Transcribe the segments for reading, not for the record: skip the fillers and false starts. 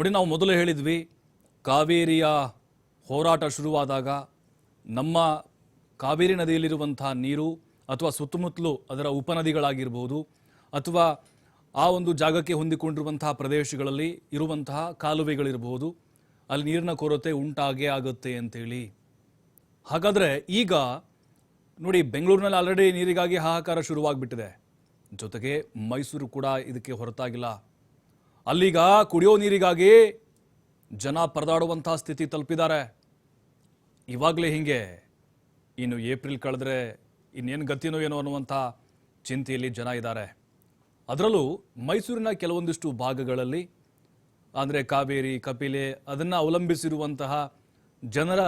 ನೋಡಿ, ನಾವು ಮೊದಲು ಹೇಳಿದ್ವಿ ಕಾವೇರಿಯ ಹೋರಾಟ ಶುರುವಾದಾಗ ನಮ್ಮ ಕಾವೇರಿ ನದಿಯಲ್ಲಿರುವಂತಹ ನೀರು ಅಥವಾ ಸುತ್ತಮುತ್ತಲು ಅದರ ಉಪನದಿಗಳಾಗಿರಬಹುದು ಅಥವಾ ಆ ಒಂದು ಜಾಗಕ್ಕೆ ಹೊಂದಿಕೊಂಡಿರುವಂತಹ ಪ್ರದೇಶಗಳಲ್ಲಿ ಇರುವಂತಹ ಕಾಲುವೆಗಳಿರಬಹುದು, ಅಲ್ಲಿ ನೀರಿನ ಕೊರತೆ ಉಂಟಾಗೇ ಆಗುತ್ತೆ ಅಂತೇಳಿ. ಹಾಗಾದರೆ ಈಗ ನೋಡಿ, ಬೆಂಗಳೂರಿನಲ್ಲಿ ಆಲ್ರೆಡಿ ನೀರಿಗಾಗಿ ಹಾಹಾಕಾರ ಶುರುವಾಗ್ಬಿಟ್ಟಿದೆ. ಜೊತೆಗೆ ಮೈಸೂರು ಕೂಡ ಇದಕ್ಕೆ ಹೊರತಾಗಿಲ್ಲ. ಅಲ್ಲೀಗ ಕುಡಿಯೋ ನೀರಿಗಾಗಿ ಜನ ಪರದಾಡುವಂತಹ ಸ್ಥಿತಿ ತಲುಪಿದ್ದಾರೆ. ಇವಾಗಲೇ ಹಿಂಗೆ, ಇನ್ನು ಏಪ್ರಿಲ್ ಕಳೆದ್ರೆ ಇನ್ನೇನು ಗತಿನೋ ಏನೋ ಅನ್ನುವಂಥ ಚಿಂತೆಯಲ್ಲಿ ಜನ ಇದ್ದಾರೆ. ಅದರಲ್ಲೂ ಮೈಸೂರಿನ ಕೆಲವೊಂದಿಷ್ಟು ಭಾಗಗಳಲ್ಲಿ ಅಂದರೆ ಕಾವೇರಿ, ಕಪಿಲೆ ಅದನ್ನು ಅವಲಂಬಿಸಿರುವಂತಹ ಜನರ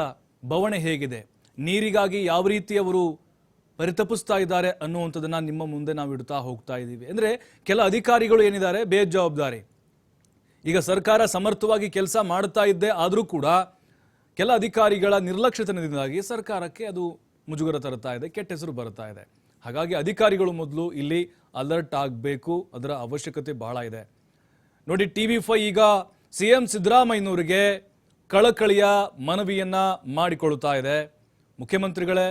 ಬವಣೆ ಹೇಗಿದೆ, ನೀರಿಗಾಗಿ ಯಾವ ರೀತಿ ಅವರು ಪರಿತಪಿಸ್ತಾ ಇದ್ದಾರೆ ಅನ್ನುವಂಥದ್ದನ್ನು ನಿಮ್ಮ ಮುಂದೆ ನಾವು ಇಡ್ತಾ ಹೋಗ್ತಾ ಇದ್ದೀವಿ. ಅಂದರೆ ಕೆಲ ಅಧಿಕಾರಿಗಳು ಏನಿದ್ದಾರೆ ಬೇಜವಾಬ್ದಾರಿ. ಈಗ ಸರ್ಕಾರ ಸಮರ್ಥವಾಗಿ ಕೆಲಸ ಮಾಡ್ತಾ ಇದ್ದೆ ಆದರೂ ಕೂಡ ಕೆಲ ಅಧಿಕಾರಿಗಳ ನಿರ್ಲಕ್ಷ್ಯತನದಿಂದಾಗಿ ಸರ್ಕಾರಕ್ಕೆ ಅದು ಮುಜುಗರ ತರ್ತಾ ಇದೆ, ಕೆಟ್ಟ ಹೆಸರು ಬರ್ತಾ ಇದೆ. ಹಾಗಾಗಿ ಅಧಿಕಾರಿಗಳು ಮೊದಲು ಇಲ್ಲಿ ಅಲರ್ಟ್ ಆಗಬೇಕು, ಅದರ ಅವಶ್ಯಕತೆ ಬಹಳ ಇದೆ. ನೋಡಿ, TV5 ಈಗ CM ಸಿದ್ದರಾಮಯ್ಯನವರಿಗೆ ಕಳಕಳಿಯ ಮನವಿಯನ್ನ ಮಾಡಿಕೊಳ್ತಾ ಇದೆ. ಮುಖ್ಯಮಂತ್ರಿಗಳೇ,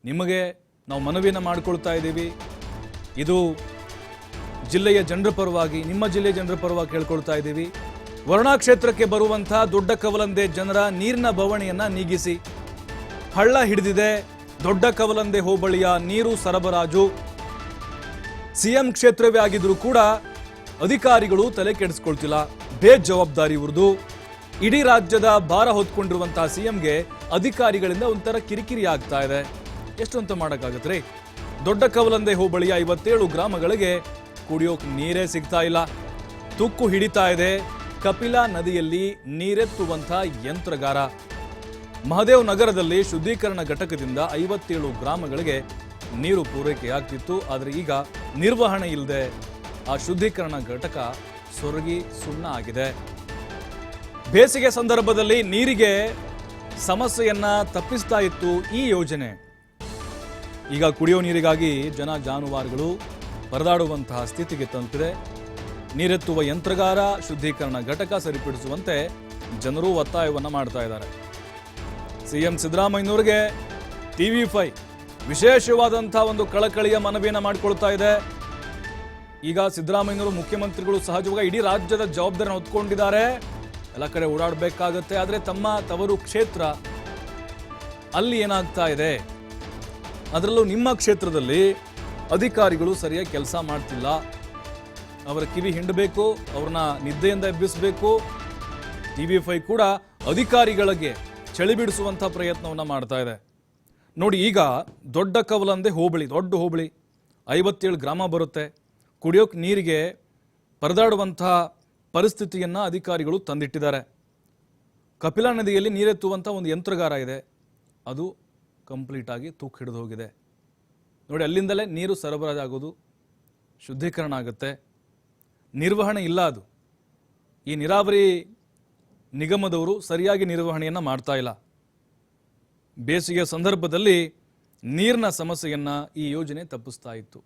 ನಿಮಗೆ ನಾವು ಮನವಿಯನ್ನು ಮಾಡಿಕೊಳ್ತಾ ಇದ್ದೀವಿ. ಇದು ಜಿಲ್ಲೆಯ ಜನರ ಪರವಾಗಿ, ನಿಮ್ಮ ಜಿಲ್ಲೆಯ ಜನರ ಪರವಾಗಿ ಕೇಳ್ಕೊಳ್ತಾ ಇದ್ದೀವಿ. ವರುಣಾ ಕ್ಷೇತ್ರಕ್ಕೆ ಬರುವಂತಹ ದೊಡ್ಡ ಕವಲಂದೆ ಜನರ ನೀರಿನ ಬವಣೆಯನ್ನ ನೀಗಿಸಿ. ಹಳ್ಳ ಹಿಡಿದಿದೆ ದೊಡ್ಡ ಕವಲಂದೆ ಹೋಬಳಿಯ ನೀರು ಸರಬರಾಜು. CM ಕ್ಷೇತ್ರವೇ ಆಗಿದ್ರು ಕೂಡ ಅಧಿಕಾರಿಗಳು ತಲೆ ಕೆಡಿಸ್ಕೊಳ್ತಿಲ್ಲ, ಬೇಜವಾಬ್ದಾರಿ ಇವ್ರದು. ಇಡೀ ರಾಜ್ಯದ ಭಾರ ಹೊತ್ಕೊಂಡಿರುವಂತಹ CMಗೆ ಅಧಿಕಾರಿಗಳಿಂದ ಒಂಥರ ಕಿರಿಕಿರಿ ಆಗ್ತಾ ಇದೆ. ಎಷ್ಟು ಅಂತ ಮಾಡೋಕ್ಕಾಗತ್ರಿ? ದೊಡ್ಡ ಕವಲಂದೆ ಹೋಬಳಿಯ 57 ಗ್ರಾಮಗಳಿಗೆ ಕುಡಿಯೋಕೆ ನೀರೇ ಸಿಗ್ತಾ ಇಲ್ಲ. ತುಕ್ಕು ಹಿಡಿತಾ ಇದೆ ಕಪಿಲಾ ನದಿಯಲ್ಲಿ ನೀರೆತ್ತುವಂಥ ಯಂತ್ರಗಾರ. ಮಹದೇವ್ ನಗರದಲ್ಲಿ ಶುದ್ಧೀಕರಣ ಘಟಕದಿಂದ 57 ಗ್ರಾಮಗಳಿಗೆ ನೀರು ಪೂರೈಕೆಯಾಗ್ತಿತ್ತು. ಆದರೆ ಈಗ ನಿರ್ವಹಣೆ ಇಲ್ಲದೆ ಆ ಶುದ್ಧೀಕರಣ ಘಟಕ ಸೊರಗಿ ಸುಣ್ಣ ಆಗಿದೆ. ಬೇಸಿಗೆ ಸಂದರ್ಭದಲ್ಲಿ ನೀರಿಗೆ ಸಮಸ್ಯೆಯನ್ನ ತಪ್ಪಿಸ್ತಾ ಇತ್ತು ಈ ಯೋಜನೆ. ಈಗ ಕುಡಿಯೋ ನೀರಿಗಾಗಿ ಜನ ಜಾನುವಾರುಗಳು ಪರದಾಡುವಂತಹ ಸ್ಥಿತಿಗೆ ತಲುಪಿದೆ. ನೀರೆತ್ತುವ ಯಂತ್ರಗಾರ, ಶುದ್ಧೀಕರಣ ಘಟಕ ಸರಿಪಡಿಸುವಂತೆ ಜನರು ಒತ್ತಾಯವನ್ನು ಮಾಡ್ತಾ ಇದ್ದಾರೆ. CM ಸಿದ್ದರಾಮಯ್ಯನವರಿಗೆ TV5 ವಿಶೇಷವಾದಂತಹ ಒಂದು ಕಳಕಳಿಯ ಮನವಿಯನ್ನು ಮಾಡಿಕೊಳ್ತಾ ಇದೆ. ಈಗ ಸಿದ್ದರಾಮಯ್ಯನವರು ಮುಖ್ಯಮಂತ್ರಿಗಳು ಸಹಜವಾಗಿ ಇಡೀ ರಾಜ್ಯದ ಜವಾಬ್ದಾರಿಯನ್ನು ಹೊತ್ಕೊಂಡಿದ್ದಾರೆ, ಎಲ್ಲ ಕಡೆ ಓಡಾಡಬೇಕಾಗತ್ತೆ. ಆದರೆ ತಮ್ಮ ತವರು ಕ್ಷೇತ್ರ ಅಲ್ಲಿ ಏನಾಗ್ತಾ ಇದೆ, ಅದರಲ್ಲೂ ನಿಮ್ಮ ಕ್ಷೇತ್ರದಲ್ಲಿ ಅಧಿಕಾರಿಗಳು ಸರಿಯಾಗಿ ಕೆಲಸ ಮಾಡ್ತಿಲ್ಲ. ಅವರ ಕಿವಿ ಹಿಂಡಬೇಕು, ಅವ್ರನ್ನ ನಿದ್ದೆಯಿಂದ ಎಬ್ಬಿಸಬೇಕು. TV5 ಕೂಡ ಅಧಿಕಾರಿಗಳಿಗೆ ಚಳಿ ಬಿಡಿಸುವಂಥ ಪ್ರಯತ್ನವನ್ನು ಮಾಡ್ತಾ ಇದೆ. ನೋಡಿ, ಈಗ ದೊಡ್ಡ ಕವಲಂದೆ ಹೋಬಳಿ, ದೊಡ್ಡ ಹೋಬಳಿ, 57 ಗ್ರಾಮ ಬರುತ್ತೆ. ಕುಡಿಯೋಕೆ ನೀರಿಗೆ ಪರದಾಡುವಂತಹ ಪರಿಸ್ಥಿತಿಯನ್ನು ಅಧಿಕಾರಿಗಳು ತಂದಿಟ್ಟಿದ್ದಾರೆ. ಕಪಿಲಾ ನದಿಯಲ್ಲಿ ನೀರೆತ್ತುವಂಥ ಒಂದು ಯಂತ್ರಗಾರ ಇದೆ, ಅದು ಕಂಪ್ಲೀಟಾಗಿ ತೂಕು ಹಿಡಿದು ಹೋಗಿದೆ. ನೋಡಿ, ಅಲ್ಲಿಂದಲೇ ನೀರು ಸರಬರಾಜಾಗೋದು, ಶುದ್ಧೀಕರಣ ಆಗುತ್ತೆ. ನಿರ್ವಹಣೆ ಇಲ್ಲ. ಅದು ಈ ನೀರಾವರಿ ನಿಗಮದವರು ಸರಿಯಾಗಿ ನಿರ್ವಹಣೆಯನ್ನು ಮಾಡ್ತಾ ಇಲ್ಲ. ಬೇಸಿಗೆ ಸಂದರ್ಭದಲ್ಲಿ ನೀರಿನ ಸಮಸ್ಯೆಯನ್ನು ಈ ಯೋಜನೆ ತಪ್ಪಿಸ್ತಾ ಇತ್ತು.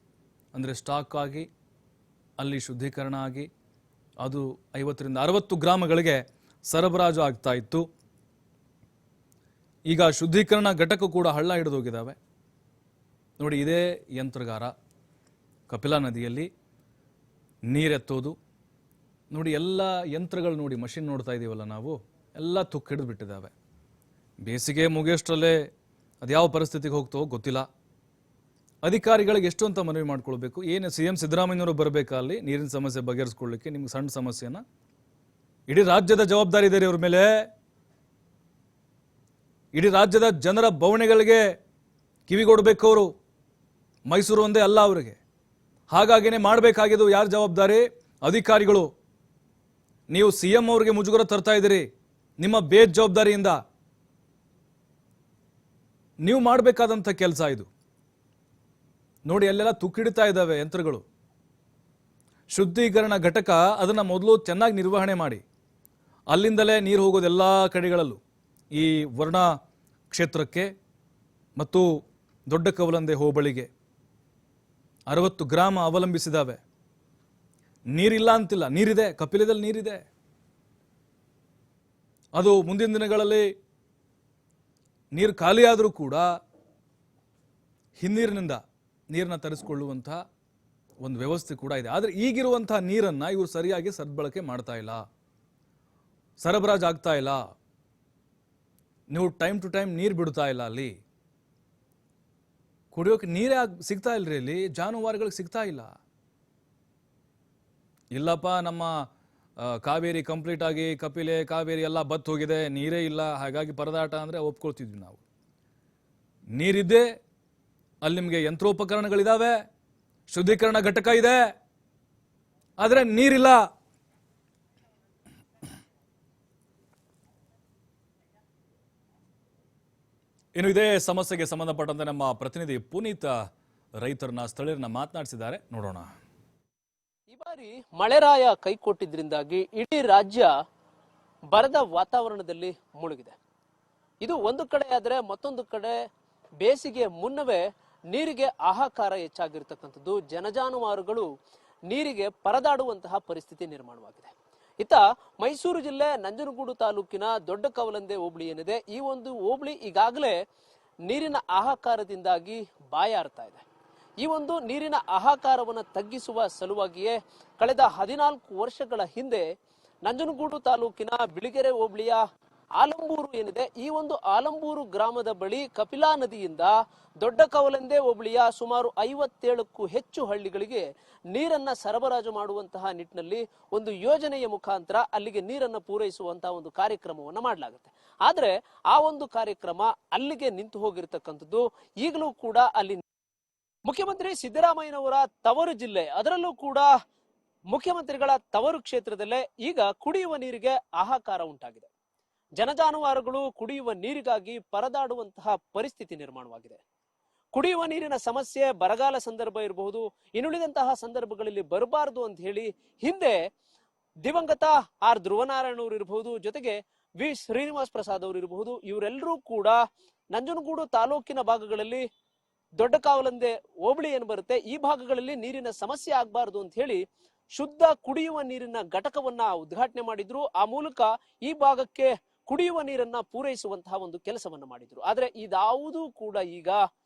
ಅಂದರೆ ಸ್ಟಾಕ್ ಆಗಿ ಅಲ್ಲಿ ಶುದ್ಧೀಕರಣ ಆಗಿ ಅದು 50ರಿಂದ 60 ಗ್ರಾಮಗಳಿಗೆ ಸರಬರಾಜು ಆಗ್ತಾ ಇತ್ತು. ಈಗ ಶುದ್ಧೀಕರಣ ಘಟಕ ಕೂಡ ಹಳ್ಳ ಹಿಡಿದೋಗಿದ್ದಾವೆ. ನೋಡಿ, ಇದೇ ಯಂತ್ರಗಾರ ಕಪಿಲಾ ನದಿಯಲ್ಲಿ ನೀರೆತ್ತೋದು. ನೋಡಿ, ಎಲ್ಲ ಯಂತ್ರಗಳು ನೋಡಿ, ಮಷಿನ್ ನೋಡ್ತಾ ಇದ್ದೀವಲ್ಲ ನಾವು, ಎಲ್ಲ ತುಕ್ಕು ಹಿಡಿದು ಬಿಟ್ಟಿದ್ದಾವೆ. ಬೇಸಿಗೆ ಮುಗಿಯೋಷ್ಟರಲ್ಲೇ ಅದ್ಯಾವ ಪರಿಸ್ಥಿತಿಗೆ ಹೋಗ್ತೋ ಗೊತ್ತಿಲ್ಲ. ಅಧಿಕಾರಿಗಳಿಗೆ ಎಷ್ಟು ಅಂತ ಮನವಿ ಮಾಡ್ಕೊಳ್ಬೇಕು? ಏನು CM ಸಿದ್ದರಾಮಯ್ಯನವರು ಬರಬೇಕಾ ಅಲ್ಲಿ ನೀರಿನ ಸಮಸ್ಯೆ ಬಗೆಹರಿಸ್ಕೊಳ್ಳಿಕ್ಕೆ? ನಿಮ್ಗೆ ಸಣ್ಣ ಸಮಸ್ಯೆನ ಇಡೀ ರಾಜ್ಯದ ಜವಾಬ್ದಾರಿ ಇದೆ ಅವ್ರ ಮೇಲೆ. ಇಡೀ ರಾಜ್ಯದ ಜನರ ಬವಣೆಗಳಿಗೆ ಕಿವಿಗೊಡಬೇಕು ಅವರು. ಮೈಸೂರು ಒಂದೇ ಅಲ್ಲ ಅವರಿಗೆ. ಹಾಗಾಗಿನೇ ಮಾಡಬೇಕಾಗಿದ್ದು ಯಾರು ಜವಾಬ್ದಾರಿ? ಅಧಿಕಾರಿಗಳು. ನೀವು CM ಅವ್ರಿಗೆ ಮುಜುಗರ ತರ್ತಾ ಇದ್ದೀರಿ ನಿಮ್ಮ ಬೇಜವಾಬ್ದಾರಿಯಿಂದ. ನೀವು ಮಾಡಬೇಕಾದಂಥ ಕೆಲಸ ಇದು. ನೋಡಿ, ಅಲ್ಲೆಲ್ಲ ತುಕ್ಕಿಡ್ತಾ ಇದ್ದಾವೆ ಯಂತ್ರಗಳು. ಶುದ್ಧೀಕರಣ ಘಟಕ ಅದನ್ನು ಮೊದಲು ಚೆನ್ನಾಗಿ ನಿರ್ವಹಣೆ ಮಾಡಿ. ಅಲ್ಲಿಂದಲೇ ನೀರು ಹೋಗೋದು ಎಲ್ಲ ಕಡೆಗಳಲ್ಲೂ. ಈ ವರ್ಣ ಕ್ಷೇತ್ರಕ್ಕೆ ಮತ್ತು ದೊಡ್ಡ ಕವಲಂದೆ ಹೋಬಳಿಗೆ 60 ಗ್ರಾಮ ಅವಲಂಬಿಸಿದಾವೆ. ನೀರಿಲ್ಲ ಅಂತಿಲ್ಲ, ನೀರಿದೆ, ಕಪಿಲದಲ್ಲಿ ನೀರಿದೆ. ಅದು ಮುಂದಿನ ದಿನಗಳಲ್ಲಿ ನೀರು ಖಾಲಿಯಾದರೂ ಕೂಡ ಹಿನ್ನೀರಿನಿಂದ ನೀರನ್ನು ತರಿಸಿಕೊಳ್ಳುವಂಥ ಒಂದು ವ್ಯವಸ್ಥೆ ಕೂಡ ಇದೆ. ಆದರೆ ಈಗಿರುವಂಥ ನೀರನ್ನು ಇವರು ಸರಿಯಾಗಿ ಸದ್ಬಳಕೆ ಮಾಡ್ತಾ ಇಲ್ಲ, ಸರಬರಾಜು ಆಗ್ತಾ ಇಲ್ಲ. ನೀವು ಟೈಮ್ ಟು ಟೈಮ್ ನೀರು ಬಿಡ್ತಾ ಇಲ್ಲ, ಅಲ್ಲಿ ಕುಡಿಯೋಕೆ ನೀರೇ ಸಿಗ್ತಾ ಇಲ್ರಿ, ಅಲ್ಲಿ ಜಾನುವಾರುಗಳಿಗೆ ಸಿಗ್ತಾ ಇಲ್ಲ. ಇಲ್ಲಪ್ಪ ನಮ್ಮ ಕಾವೇರಿ ಕಂಪ್ಲೀಟ್ ಆಗಿ ಕಪಿಲೆ ಕಾವೇರಿ ಎಲ್ಲ ಬತ್ತು ಹೋಗಿದೆ, ನೀರೇ ಇಲ್ಲ, ಹಾಗಾಗಿ ಪರದಾಟ ಅಂದರೆ ಒಪ್ಕೊಳ್ತಿದ್ವಿ ನಾವು. ನೀರಿದ್ದೆ ಅಲ್ಲಿ ನಿಮಗೆ ಯಂತ್ರೋಪಕರಣಗಳಿದ್ದಾವೆ, ಶುದ್ಧೀಕರಣ ಘಟಕ ಇದೆ, ಆದರೆ ನೀರಿಲ್ಲ. ಇನ್ನು ಇದೇ ಸಮಸ್ಯೆಗೆ ಸಂಬಂಧಪಟ್ಟಂತೆ ನಮ್ಮ ಪ್ರತಿನಿಧಿ ಪುನೀತ್ ರೈತರನ್ನ ಸ್ಥಳೀಯರನ್ನ ಮಾತನಾಡಿಸಿದ್ದಾರೆ, ನೋಡೋಣ. ಈ ಬಾರಿ ಮಳೆರಾಯ ಕೈಕೊಟ್ಟಿದ್ರಿಂದಾಗಿ ಇಡೀ ರಾಜ್ಯ ಬರದ ವಾತಾವರಣದಲ್ಲಿ ಮುಳುಗಿದೆ. ಇದು ಒಂದು ಕಡೆ ಆದ್ರೆ ಮತ್ತೊಂದು ಕಡೆ ಬೇಸಿಗೆ ಮುನ್ನವೇ ನೀರಿಗೆ ಹಾಹಾಕಾರ ಹೆಚ್ಚಾಗಿರ್ತಕ್ಕಂಥದ್ದು, ಜನಜಾನುವಾರುಗಳು ನೀರಿಗೆ ಪರದಾಡುವಂತಹ ಪರಿಸ್ಥಿತಿ ನಿರ್ಮಾಣವಾಗಿದೆ. ಇತ್ತ ಮೈಸೂರು ಜಿಲ್ಲೆ ನಂಜನಗೂಡು ತಾಲೂಕಿನ ದೊಡ್ಡ ಕವಲಂದೆ ಹೋಬಳಿ ಏನಿದೆ, ಈ ಒಂದು ಹೋಬಳಿ ಈಗಾಗಲೇ ನೀರಿನ ಹಾಹಾಕಾರದಿಂದಾಗಿ ಬಾಯಾರ್ತಾ ಇದೆ. ಈ ಒಂದು ನೀರಿನ ಹಾಹಾಕಾರವನ್ನು ತಗ್ಗಿಸುವ ಸಲುವಾಗಿಯೇ ಕಳೆದ 14 ವರ್ಷಗಳ ಹಿಂದೆ ನಂಜನಗೂಡು ತಾಲೂಕಿನ ಬಿಳಿಗೆರೆ ಹೋಬಳಿಯ ಆಲಂಬೂರು ಏನಿದೆ, ಈ ಒಂದು ಆಲಂಬೂರು ಗ್ರಾಮದ ಬಳಿ ಕಪಿಲಾ ನದಿಯಿಂದ ದೊಡ್ಡ ಕವಲಂದೆ ಹೋಬಳಿಯ ಸುಮಾರು 57ಕ್ಕೂ ಹೆಚ್ಚು ಹಳ್ಳಿಗಳಿಗೆ ನೀರನ್ನ ಸರಬರಾಜು ಮಾಡುವಂತಹ ನಿಟ್ಟಿನಲ್ಲಿ ಒಂದು ಯೋಜನೆಯ ಮುಖಾಂತರ ಅಲ್ಲಿಗೆ ನೀರನ್ನು ಪೂರೈಸುವಂತಹ ಒಂದು ಕಾರ್ಯಕ್ರಮವನ್ನು ಮಾಡಲಾಗುತ್ತೆ. ಆದ್ರೆ ಆ ಒಂದು ಕಾರ್ಯಕ್ರಮ ಅಲ್ಲಿಗೆ ನಿಂತು ಹೋಗಿರ್ತಕ್ಕಂಥದ್ದು. ಈಗಲೂ ಕೂಡ ಅಲ್ಲಿ ಮುಖ್ಯಮಂತ್ರಿ ಸಿದ್ದರಾಮಯ್ಯನವರ ತವರು ಜಿಲ್ಲೆ, ಅದರಲ್ಲೂ ಕೂಡ ಮುಖ್ಯಮಂತ್ರಿಗಳ ತವರು ಕ್ಷೇತ್ರದಲ್ಲೇ ಈಗ ಕುಡಿಯುವ ನೀರಿಗೆ ಹಾಹಾಕಾರ ಉಂಟಾಗಿದೆ. ಜನಜಾನುವಾರುಗಳು ಕುಡಿಯುವ ನೀರಿಗಾಗಿ ಪರದಾಡುವಂತಹ ಪರಿಸ್ಥಿತಿ ನಿರ್ಮಾಣವಾಗಿದೆ. ಕುಡಿಯುವ ನೀರಿನ ಸಮಸ್ಯೆ ಬರಗಾಲ ಸಂದರ್ಭ ಇರಬಹುದು, ಇನ್ನುಳಿದಂತಹ ಸಂದರ್ಭಗಳಲ್ಲಿ ಬರಬಾರದು ಅಂತ ಹೇಳಿ ಹಿಂದೆ ದಿವಂಗತ ಆರ್ ಧ್ರುವನಾರಾಯಣ ಅವರು ಇರಬಹುದು, ಜೊತೆಗೆ ವಿ ಶ್ರೀನಿವಾಸ್ ಪ್ರಸಾದ್ ಅವರು ಇರಬಹುದು, ಇವರೆಲ್ಲರೂ ಕೂಡ ನಂಜನಗೂಡು ತಾಲೂಕಿನ ಭಾಗಗಳಲ್ಲಿ ದೊಡ್ಡ ಕಾವಲಂದೆ ಹೋಬಳಿ ಏನು ಬರುತ್ತೆ, ಈ ಭಾಗಗಳಲ್ಲಿ ನೀರಿನ ಸಮಸ್ಯೆ ಆಗಬಾರದು ಅಂತ ಹೇಳಿ ಶುದ್ಧ ಕುಡಿಯುವ ನೀರಿನ ಘಟಕವನ್ನ ಉದ್ಘಾಟನೆ ಮಾಡಿದ್ರು. ಆ ಮೂಲಕ ಈ ಭಾಗಕ್ಕೆ ಕುಡಿಯುವ ನೀರನ್ನ ಪೂರೈಸುವಂತಹ ಒಂದು ಕೆಲಸವನ್ನ ಮಾಡಿದ್ರು. ಆದ್ರೆ ಇದಾವುದೂ ಕೂಡ ಈಗ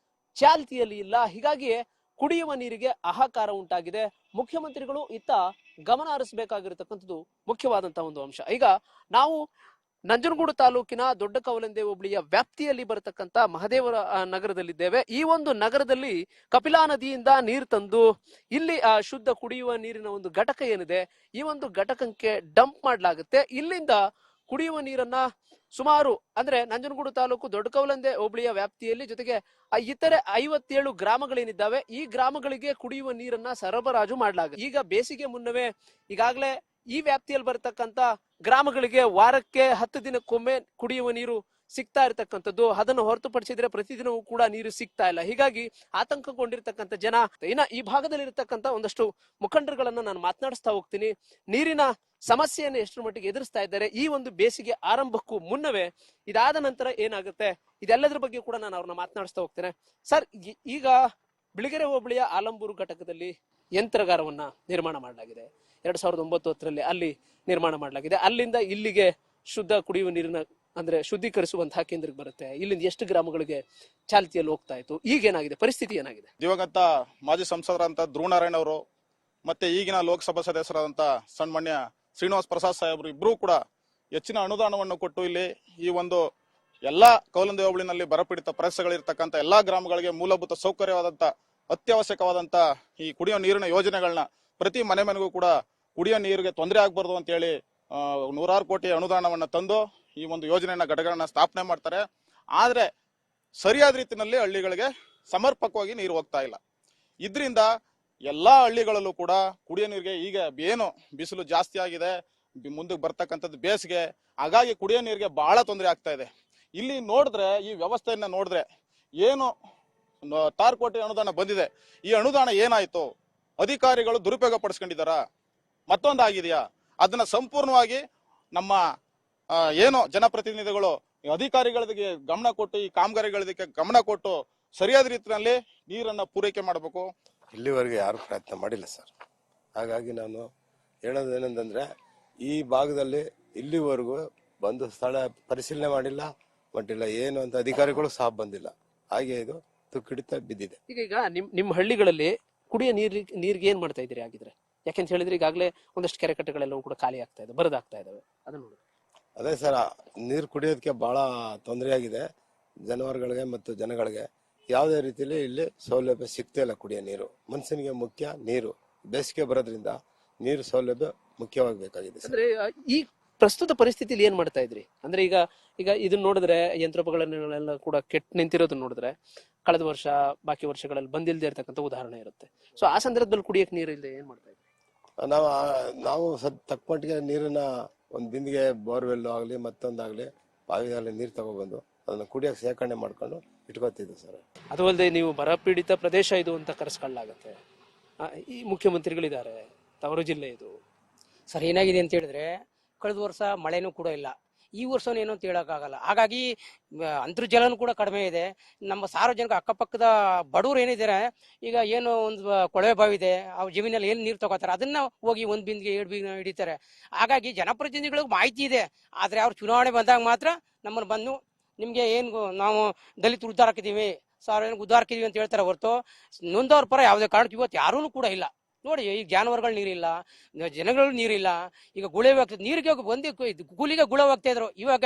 ಚಾಲ್ತಿಯಲ್ಲಿ ಇಲ್ಲ. ಹೀಗಾಗಿ ಕುಡಿಯುವ ನೀರಿಗೆ ಹಾಹಾಕಾರ ಉಂಟಾಗಿದೆ. ಮುಖ್ಯಮಂತ್ರಿಗಳು ಇತ್ತ ಗಮನ ಹರಿಸಬೇಕಾಗಿರತಕ್ಕಂಥದ್ದು ಮುಖ್ಯವಾದಂತಹ ಒಂದು ಅಂಶ. ಈಗ ನಾವು ನಂಜನಗೂಡು ತಾಲೂಕಿನ ದೊಡ್ಡ ಕವಲಂದೆ ಹೋಬಳಿಯ ವ್ಯಾಪ್ತಿಯಲ್ಲಿ ಬರತಕ್ಕಂತ ಮಹದೇವರ ನಗರದಲ್ಲಿದ್ದೇವೆ. ಈ ಒಂದು ನಗರದಲ್ಲಿ ಕಪಿಲಾ ನದಿಯಿಂದ ನೀರು ತಂದು ಇಲ್ಲಿ ಶುದ್ಧ ಕುಡಿಯುವ ನೀರಿನ ಒಂದು ಘಟಕ ಏನಿದೆ, ಈ ಒಂದು ಘಟಕಕ್ಕೆ ಡಂಪ್ ಮಾಡಲಾಗುತ್ತೆ. ಇಲ್ಲಿಂದ ಕುಡಿಯುವ ನೀರನ್ನ ಸುಮಾರು ಅಂದ್ರೆ ನಂಜನಗೂಡು ತಾಲೂಕು ದೊಡ್ಡ ಕವಲಂದೆ ಹೋಬಳಿಯ ವ್ಯಾಪ್ತಿಯಲ್ಲಿ, ಜೊತೆಗೆ ಇತರೆ 57 ಗ್ರಾಮಗಳೇನಿದ್ದಾವೆ, ಈ ಗ್ರಾಮಗಳಿಗೆ ಕುಡಿಯುವ ನೀರನ್ನ ಸರಬರಾಜು ಮಾಡಲಾಗುತ್ತೆ. ಈಗ ಬೇಸಿಗೆ ಮುನ್ನವೇ ಈಗಾಗಲೇ ಈ ವ್ಯಾಪ್ತಿಯಲ್ಲಿ ಬರತಕ್ಕಂತ ಗ್ರಾಮಗಳಿಗೆ ವಾರಕ್ಕೆ 10 ದಿನಕ್ಕೊಮ್ಮೆ ಕುಡಿಯುವ ನೀರು ಸಿಗ್ತಾ ಇರತಕ್ಕಂಥದ್ದು. ಅದನ್ನು ಹೊರತುಪಡಿಸಿದ್ರೆ ಪ್ರತಿದಿನವೂ ಕೂಡ ನೀರು ಸಿಗ್ತಾ ಇಲ್ಲ. ಹೀಗಾಗಿ ಆತಂಕಗೊಂಡಿರ್ತಕ್ಕಂಥ ಜನ, ಇನ್ನ ಈ ಭಾಗದಲ್ಲಿ ಇರತಕ್ಕಂಥ ಒಂದಷ್ಟು ಮುಖಂಡರುಗಳನ್ನ ನಾನು ಮಾತನಾಡಿಸ್ತಾ ಹೋಗ್ತೀನಿ. ನೀರಿನ ಸಮಸ್ಯೆಯನ್ನು ಎಷ್ಟರ ಮಟ್ಟಿಗೆ ಎದುರಿಸ್ತಾ ಇದ್ದಾರೆ ಈ ಒಂದು ಬೇಸಿಗೆ ಆರಂಭಕ್ಕೂ ಮುನ್ನವೇ, ಇದಾದ ನಂತರ ಏನಾಗುತ್ತೆ, ಇದೆಲ್ಲದರ ಬಗ್ಗೆ ಕೂಡ ನಾನು ಅವ್ರನ್ನ ಮಾತನಾಡಿಸ್ತಾ ಹೋಗ್ತೇನೆ. ಸರ್, ಈಗ ಬಿಳಿಗೆರೆ ಹೋಬಳಿಯ ಆಲಂಬೂರು ಘಟಕದಲ್ಲಿ ಯಂತ್ರಗಾರವನ್ನ ನಿರ್ಮಾಣ ಮಾಡಲಾಗಿದೆ. 2009 ಅಲ್ಲಿ ನಿರ್ಮಾಣ ಮಾಡಲಾಗಿದೆ. ಅಲ್ಲಿಂದ ಇಲ್ಲಿಗೆ ಶುದ್ಧ ಕುಡಿಯುವ ನೀರಿನ ಅಂದ್ರೆ ಶುದ್ಧೀಕರಿಸುವಂತಹ ಕೇಂದ್ರಕ್ಕೆ ಬರುತ್ತೆ. ಇಲ್ಲಿಂದ ಎಷ್ಟು ಗ್ರಾಮಗಳಿಗೆ ಚಾಲ್ತಿಯಲ್ಲಿ ಹೋಗ್ತಾ ಇತ್ತು, ಈಗೇನಾಗಿದೆ, ಪರಿಸ್ಥಿತಿ ಏನಾಗಿದೆ? ದಿವಂಗತ ಮಾಜಿ ಸಂಸದರಂತ ಧ್ರುವನಾರಾಯಣ ಅವರು ಮತ್ತೆ ಈಗಿನ ಲೋಕಸಭಾ ಸದಸ್ಯರಾದಂತ ಸನ್ಮಾನ್ಯ ಶ್ರೀನಿವಾಸ್ ಪ್ರಸಾದ್ ಸಾಹೇಬರು ಇಬ್ರು ಕೂಡ ಹೆಚ್ಚಿನ ಅನುದಾನವನ್ನು ಕೊಟ್ಟು ಇಲ್ಲಿ ಈ ಒಂದು ಎಲ್ಲಾ ಕವಲಂದೆ ಹೋಬಳಿನಲ್ಲಿ ಬರಪೀಡಿತ ಪ್ರದೇಶಗಳಿರ್ತಕ್ಕಂಥ ಎಲ್ಲಾ ಗ್ರಾಮಗಳಿಗೆ ಮೂಲಭೂತ ಸೌಕರ್ಯವಾದಂತ ಅತ್ಯವಶ್ಯಕವಾದಂತ ಈ ಕುಡಿಯೋ ನೀರಿನ ಯೋಜನೆಗಳನ್ನ ಪ್ರತಿ ಮನೆ ಮನೆಗೂ ಕೂಡ ಕುಡಿಯೋ ನೀರಿಗೆ ತೊಂದರೆ ಆಗ್ಬಾರ್ದು ಅಂತ ಹೇಳಿ 100 ಕೋಟಿ ಅನುದಾನವನ್ನ ತಂದು ಈ ಒಂದು ಯೋಜನೆಯನ್ನ ಘಟಕಗಳನ್ನ ಸ್ಥಾಪನೆ ಮಾಡ್ತಾರೆ. ಆದ್ರೆ ಸರಿಯಾದ ರೀತಿಯಲ್ಲಿ ಹಳ್ಳಿಗಳಿಗೆ ಸಮರ್ಪಕವಾಗಿ ನೀರು ಹೋಗ್ತಾ ಇಲ್ಲ. ಇದ್ರಿಂದ ಎಲ್ಲಾ ಹಳ್ಳಿಗಳಲ್ಲೂ ಕೂಡ ಕುಡಿಯೋ ನೀರಿಗೆ ಈಗ ಏನು ಬಿಸಿಲು ಜಾಸ್ತಿ ಆಗಿದೆ, ಮುಂದಕ್ಕೆ ಬರ್ತಕ್ಕಂಥದ್ದು ಬೇಸಿಗೆ, ಹಾಗಾಗಿ ಕುಡಿಯೋ ನೀರಿಗೆ ಬಹಳ ತೊಂದರೆ ಆಗ್ತಾ ಇದೆ. ಇಲ್ಲಿ ನೋಡಿದ್ರೆ ಈ ವ್ಯವಸ್ಥೆಯನ್ನ ನೋಡಿದ್ರೆ ಏನು 6 ಕೋಟಿ ಅನುದಾನ ಬಂದಿದೆ, ಈ ಅನುದಾನ ಏನಾಯ್ತು, ಅಧಿಕಾರಿಗಳು ದುರುಪಯೋಗ ಪಡಿಸ್ಕೊಂಡಿದಾರ, ಮತ್ತೊಂದಾಗಿದೆಯಾ, ಅದನ್ನ ಸಂಪೂರ್ಣವಾಗಿ ನಮ್ಮ ಏನು ಜನಪ್ರತಿನಿಧಿಗಳು ಅಧಿಕಾರಿಗಳಿಗೆ ಗಮನ ಕೊಟ್ಟು ಈ ಕಾಮಗಾರಿಗಳಿಗೆ ಗಮನ ಕೊಟ್ಟು ಸರಿಯಾದ ರೀತಿಯಲ್ಲಿ ನೀರನ್ನ ಪೂರೈಕೆ ಮಾಡಬೇಕು. ಇಲ್ಲಿವರೆಗೆ ಯಾರು ಪ್ರಯತ್ನ ಮಾಡಿಲ್ಲ ಸರ್. ಹಾಗಾಗಿ ನಾನು ಹೇಳೋದೇನೆಂದ್ರೆ ಈ ಭಾಗದಲ್ಲಿ ಇಲ್ಲಿವರೆಗೂ ಬಂದು ಸ್ಥಳ ಪರಿಶೀಲನೆ ಮಾಡಿಲ್ಲ ಮಟ್ಟಿಲ್ಲ ಏನು ಅಂತ ಅಧಿಕಾರಿಗಳು ಸಹ ಬಂದಿಲ್ಲ. ಹಾಗೆ ಇದು ತುಕ್ಕಿಡಿತ ಬಿದ್ದಿದೆ. ಈಗ ನಿಮ್ಮ ಹಳ್ಳಿಗಳಲ್ಲಿ ಕುಡಿಯೋ ನೀರಿಗೆ ಏನ್ ಮಾಡ್ತಾ ಇದ್ದೀರಿ ಆಗಿದ್ರೆ? ಯಾಕೆಂತ ಹೇಳಿದ್ರೆ ಈಗಾಗಲೇ ಒಂದಷ್ಟು ಕೆರೆ ಕಟ್ಟೆಗಳೆಲ್ಲವೂ ಕೂಡ ಖಾಲಿ ಆಗ್ತಾ ಇದೆ, ಬರದಾಗ್ತಾ ಇದಾವೆ. ಅದನ್ನ ನೋಡಿ. ಅದೇ ಸರ್, ನೀರು ಕುಡಿಯೋದಕ್ಕೆ ಬಹಳ ತೊಂದರೆ ಆಗಿದೆ ಜಾನುವಾರುಗಳಿಗೆ ಮತ್ತು ಜನಗಳಿಗೆ. ಯಾವುದೇ ರೀತಿಯಲ್ಲಿ ಇಲ್ಲಿ ಸೌಲಭ್ಯ ಸಿಗ್ತಾ ಇಲ್ಲ. ಕುಡಿಯೋ ನೀರು ಮನುಷ್ಯನಿಗೆ ಮುಖ್ಯ. ನೀರು ಬೇಸಿಗೆ ಬರೋದ್ರಿಂದ ನೀರು ಸೌಲಭ್ಯ ಮುಖ್ಯವಾಗಬೇಕಾಗಿದೆ. ಅಂದ್ರೆ ಈ ಪ್ರಸ್ತುತ ಪರಿಸ್ಥಿತಿಯಲ್ಲಿ ಏನ್ ಮಾಡ್ತಾ ಇದ್ರಿ? ಅಂದ್ರೆ ಈಗ ಈಗ ಇದನ್ನ ನೋಡಿದ್ರೆ ಯಂತ್ರೋಪಕರಣಗಳೆಲ್ಲ ಕೂಡ ಕೆಟ್ಟ ನಿಂತಿರೋದನ್ನ ನೋಡಿದ್ರೆ ಕಳೆದ ವರ್ಷ ಬಾಕಿ ವರ್ಷಗಳಲ್ಲಿ ಬಂದಿಲ್ದೇ ಇರ್ತಕ್ಕಂಥ ಉದಾಹರಣೆ ಇರುತ್ತೆ. ಸೊ ಆ ಸಂದರ್ಭದಲ್ಲಿ ಕುಡಿಯಕ್ಕೆ ನೀರು ಇಲ್ಲದೆ ಏನ್ ಮಾಡ್ತಾ ಇದ್ರಿ? ನಾವು ತಕ್ಕ ಮಟ್ಟಿಗೆ ನೀರನ್ನ ಒಂದ್ ಬಿಂದಿಗೆ ಬೋರ್ವೆಲ್ ಆಗ್ಲಿ ಮತ್ತೊಂದಾಗ್ಲಿ ಬಾವಿಯಲ್ಲಿ ನೀರು ತಗೊಬಂದು ಅದನ್ನ ಕುಡಿಯಕ್ಕೆ ಶೇಖರಣೆ ಮಾಡ್ಕೊಂಡು ಇಟ್ಕೋತಿದ್ವಿ ಸರ್. ಅದು ಅಲ್ಲದೆ ನೀವು ಬರ ಪೀಡಿತ ಪ್ರದೇಶ ಇದು ಅಂತ ಕರೆಸ್ಕೊಳ್ಳಾಗತ್ತೆ. ಈ ಮುಖ್ಯಮಂತ್ರಿಗಳಿದ್ದಾರೆ, ತವರು ಜಿಲ್ಲೆ ಇದು. ಸರ್ ಏನಾಗಿದೆ ಅಂತ ಹೇಳಿದ್ರೆ ಕಳೆದ ವರ್ಷ ಮಳೆನೂ ಕೂಡ ಇಲ್ಲ, ಈ ವರ್ಷನೂ ಏನೋ ಅಂತ ಹೇಳೋಕ್ಕಾಗಲ್ಲ. ಹಾಗಾಗಿ ಅಂತರ್ಜಲನೂ ಕೂಡ ಕಡಿಮೆ ಇದೆ. ನಮ್ಮ ಸಾರ್ವಜನಿಕ ಅಕ್ಕಪಕ್ಕದ ಬಡವರು ಏನಿದ್ದಾರೆ, ಈಗ ಏನು ಒಂದು ಕೊಳವೆ ಬಾವಿ ಇದೆ, ಅವ್ರ ಜಮೀನಲ್ಲಿ ಏನು ನೀರು ತಗೋತಾರೆ ಅದನ್ನ ಹೋಗಿ ಒಂದು ಬಿಂದಿಗೆ 2 ಬಿಂದಿಗೆ ಹಿಡಿತಾರೆ. ಹಾಗಾಗಿ ಜನಪ್ರತಿನಿಧಿಗಳಿಗೆ ಮಾಹಿತಿ ಇದೆ, ಆದರೆ ಅವ್ರು ಚುನಾವಣೆ ಬಂದಾಗ ಮಾತ್ರ ನಮ್ಮನ್ನು ಬಂದು ನಿಮಗೆ ಏನು ನಾವು ದಲಿತ ಉದ್ಧಾರ ಹಾಕಿದೀವಿ, ಸಾರ್ವಜನಿಕ ಉದ್ಧಾರ ಹಾಕಿದೀವಿ ಅಂತ ಹೇಳ್ತಾರೆ ಹೊರತು ನೊಂದವ್ರ ಪರ ಯಾವುದೇ ಕಾರಣಕ್ಕೆ ಇವತ್ತು ಯಾರೂ ಕೂಡ ಇಲ್ಲ. ನೋಡಿ, ಈಗ ಜಾನುವಾರುಗಳು ನೀರಿಲ್ಲ, ಜನಗಳು ನೀರಿಲ್ಲ. ಈಗ ಗುಳೆ ಹೋಗ್ತದೆ, ನೀರಿಗೆ ಬಂದು ಕೂಲಿಗೆ ಗುಳೆ ಹೋಗ್ತಾ ಇದ್ರು. ಇವಾಗ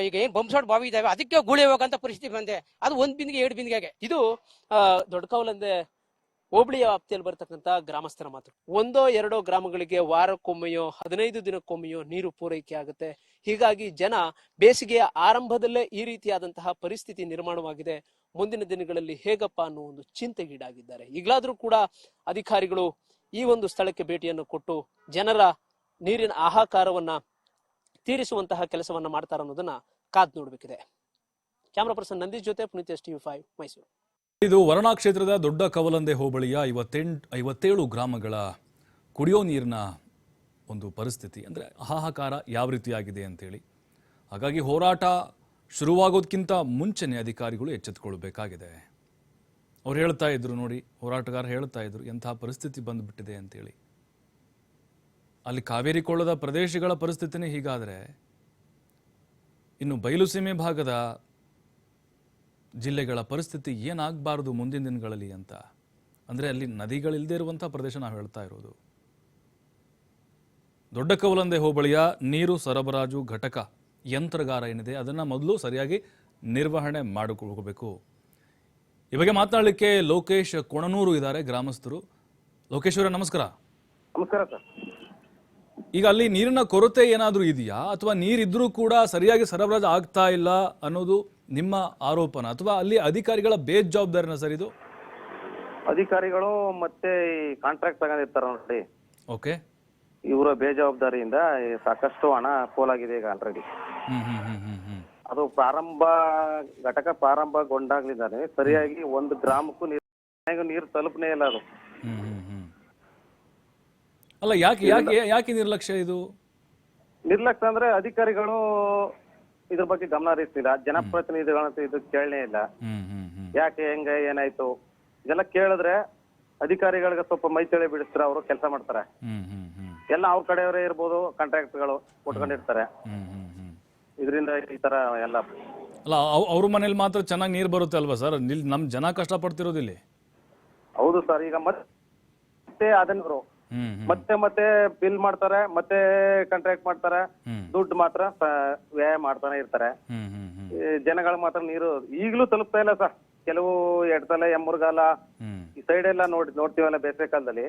ಈಗ ಏನ್ ಬಂಪ್ಸೋಡ್ ಬಾವಿ ಇದಾವೆ ಅದಕ್ಕೆ ಗುಳೆ ಹೋಗಂತ ಪರಿಸ್ಥಿತಿ ಬಂದೆ. ಅದು 1 ಬಿಂದಿಗೆ 2 ಬಿಂದಿಗೆಗೆ. ಇದು ದೊಡ್ಡಕವಲಂದೆ ಹೋಬಳಿಯ ವ್ಯಾಪ್ತಿಯಲ್ಲಿ ಬರ್ತಕ್ಕಂಥ ಗ್ರಾಮಸ್ಥರ ಮಾತು. 1-2 ಗ್ರಾಮಗಳಿಗೆ ವಾರಕ್ಕೊಮ್ಮೆಯೋ 15 ದಿನಕ್ಕೊಮ್ಮೆಯೋ ನೀರು ಪೂರೈಕೆ ಆಗುತ್ತೆ. ಹೀಗಾಗಿ ಜನ ಬೇಸಿಗೆಯ ಆರಂಭದಲ್ಲೇ ಈ ರೀತಿಯಾದಂತಹ ಪರಿಸ್ಥಿತಿ ನಿರ್ಮಾಣವಾಗಿದೆ. ಮುಂದಿನ ದಿನಗಳಲ್ಲಿ ಹೇಗಪ್ಪ ಅನ್ನೋ ಒಂದು ಚಿಂತೆಗೀಡಾಗಿದ್ದಾರೆ. ಈಗಲಾದ್ರೂ ಕೂಡ ಅಧಿಕಾರಿಗಳು ಈ ಒಂದು ಸ್ಥಳಕ್ಕೆ ಭೇಟಿಯನ್ನು ಕೊಟ್ಟು ಜನರ ನೀರಿನ ಹಾಹಾಕಾರವನ್ನ ತೀರಿಸುವಂತಹ ಕೆಲಸವನ್ನ ಮಾಡ್ತಾರ ಅನ್ನೋದನ್ನ ಕಾದ್ ನೋಡ್ಬೇಕಿದೆ. ಕ್ಯಾಮರಾ ಪರ್ಸನ್ ನಂದೀಶ್ ಜೊತೆ ಪುನೀತ್, TV5 ಮೈಸೂರು. ಇದು ವರುಣಾ ಕ್ಷೇತ್ರದ ದೊಡ್ಡ ಕವಲಂದೆ ಹೋಬಳಿಯ 57 ಗ್ರಾಮಗಳ ಕುಡಿಯೋ ನೀರಿನ ಒಂದು ಪರಿಸ್ಥಿತಿ, ಅಂದರೆ ಹಾಹಾಕಾರ ಯಾವ ರೀತಿಯಾಗಿದೆ ಅಂತೇಳಿ. ಹಾಗಾಗಿ ಹೋರಾಟ ಶುರುವಾಗೋದಕ್ಕಿಂತ ಮುಂಚೆನೇ ಅಧಿಕಾರಿಗಳು ಎಚ್ಚೆತ್ತುಕೊಳ್ಬೇಕಾಗಿದೆ. ಅವ್ರು ಹೇಳ್ತಾ ಇದ್ರು ನೋಡಿ, ಹೋರಾಟಗಾರ ಹೇಳ್ತಾ ಇದ್ರು ಎಂಥ ಪರಿಸ್ಥಿತಿ ಬಂದುಬಿಟ್ಟಿದೆ ಅಂತೇಳಿ. ಅಲ್ಲಿ ಕಾವೇರಿ ಕೊಳ್ಳದ ಪ್ರದೇಶಗಳ ಪರಿಸ್ಥಿತಿನೇ ಹೀಗಾದರೆ ಇನ್ನು ಬಯಲುಸೀಮೆ ಭಾಗದ ಜಿಲ್ಲೆಗಳ ಪರಿಸ್ಥಿತಿ ಏನಾಗಬಾರ್ದು ಮುಂದಿನ ದಿನಗಳಲ್ಲಿ ಅಂತ. ಅಂದರೆ ಅಲ್ಲಿ ನದಿಗಳಿಲ್ಲದೆ ಇರುವಂಥ ಪ್ರದೇಶ ನಾವು ಹೇಳ್ತಾ ಇರೋದು. ದೊಡ್ಡ ಕವಲಂದೆ ಹೋಬಳಿಯ ನೀರು ಸರಬರಾಜು ಘಟಕ ಯಂತ್ರಗಾರ ಏನಿದೆ ಅದನ್ನು ಮೊದಲು ಸರಿಯಾಗಿ ನಿರ್ವಹಣೆ ಮಾಡಿಕೊಳ್ಬೇಕು. ಈ ಬಗ್ಗೆ ಮಾತನಾಡಲಿಕ್ಕೆ ಲೋಕೇಶ್ ಕೊಣನೂರು ಇದ್ದಾರೆ, ಗ್ರಾಮಸ್ಥರು. ಲೋಕೇಶ್ ಅವರೇ ನಮಸ್ಕಾರ. ನಮಸ್ಕಾರ ಸರ್. ಈಗ ಅಲ್ಲಿ ನೀರಿನ ಕೊರತೆ ಏನಾದರೂ ಇದೆಯಾ, ಅಥವಾ ನೀರಿದ್ರೂ ಕೂಡ ಸರಿಯಾಗಿ ಸರಬರಾಜು ಆಗ್ತಾ ಇಲ್ಲ ಅನ್ನೋದು ನಿಮ್ಮ ಆರೋಪನ, ಅಥವಾ ಅಲ್ಲಿ ಅಧಿಕಾರಿಗಳ ಬೇಜವಾಬ್ದಾರಿನ ಸರ್ ಇದು? ಅಧಿಕಾರಿಗಳು ಮತ್ತೆ ಈ ಕಾಂಟ್ರಾಕ್ಟ್ ತಗೊಂಡಿರ್ತಾರ ನೋಡಿ, ಓಕೆ, ಇವರ ಬೇಜವಾಬ್ದಾರಿಯಿಂದ ಸಾಕಷ್ಟು ಹಣ ಪೋಲಾಗಿದೆ ಈಗ ಆಲ್ರೆಡಿ. ಅದು ಘಟಕ ಪ್ರಾರಂಭಗೊಂಡಾಗ್ಲಿದ್ದಾನೆ ಸರಿಯಾಗಿ 1 ಗ್ರಾಮಕ್ಕೂ ನೀರು ತಲುಪನೇ ಇಲ್ಲ. ಅದು ಅಲ್ಲ, ಯಾಕೆ ನಿರ್ಲಕ್ಷ್ಯ ಇದು? ನಿರ್ಲಕ್ಷ್ಯ ಅಂದ್ರೆ ಅಧಿಕಾರಿಗಳು ಇದ್ರ ಬಗ್ಗೆ ಗಮನ ಹರಿಸ್ತಿಲ್ಲ, ಜನಪ್ರತಿನಿಧಿಗಳಂತೂ ಇದು ಕೇಳನೇ ಇಲ್ಲ. ಯಾಕೆ ಹೆಂಗ ಏನಾಯ್ತು ಇದೆಲ್ಲ ಕೇಳಿದ್ರೆ ಅಧಿಕಾರಿಗಳಿಗೆ ಸ್ವಲ್ಪ ಮೈತಳಿ ಬಿಡಿಸ್ತಾರೆ, ಅವರು ಕೆಲಸ ಮಾಡ್ತಾರೆ. ಎಲ್ಲ ಅವ್ರ ಕಡೆಯವರೇ ಇರ್ಬೋದು, ಕಾಂಟ್ರಾಕ್ಟ್ಗಳು ಕೊಟ್ಕೊಂಡಿರ್ತಾರೆ. ಇದರಿಂದ ಈ ತರ ಎಲ್ಲ ಅಲ್ಲ, ಅವ್ರ ಮನೇಲಿ ಮಾತ್ರ ಚೆನ್ನಾಗಿ ನೀರು ಬರುತ್ತೆ ಅಲ್ವಾ ಸರ್? ನಮ್ ಜನ ಕಷ್ಟಪಡ್ತಿರೋದಿಲ್ಲ. ಹೌದು ಸರ್. ಈಗ ಮತ್ತೆ ಅದನ್ನು ಮತ್ತೆ ಬಿಲ್ ಮಾಡ್ತಾರೆ, ಮತ್ತೆ ಕಾಂಟ್ರಾಕ್ಟ್ ಮಾಡ್ತಾರೆ, ದುಡ್ಡು ಮಾತ್ರ ವ್ಯಯ ಮಾಡ್ತಾನೆ ಇರ್ತಾರೆ. ಜನಗಳು ಮಾತ್ರ ನೀರು ಈಗಲೂ ತಲುಪ್ತಾ ಇಲ್ಲ ಸರ್. ಕೆಲವು ಎಡ್ತಲೆ ಎಮ್ಮುರ್ಗಾಲ ಈ ಸೈಡ್ ಎಲ್ಲ ನೋಡ್ತೀವಲ್ಲ ಬೇಸಿಗೆ ಕಾಲದಲ್ಲಿ,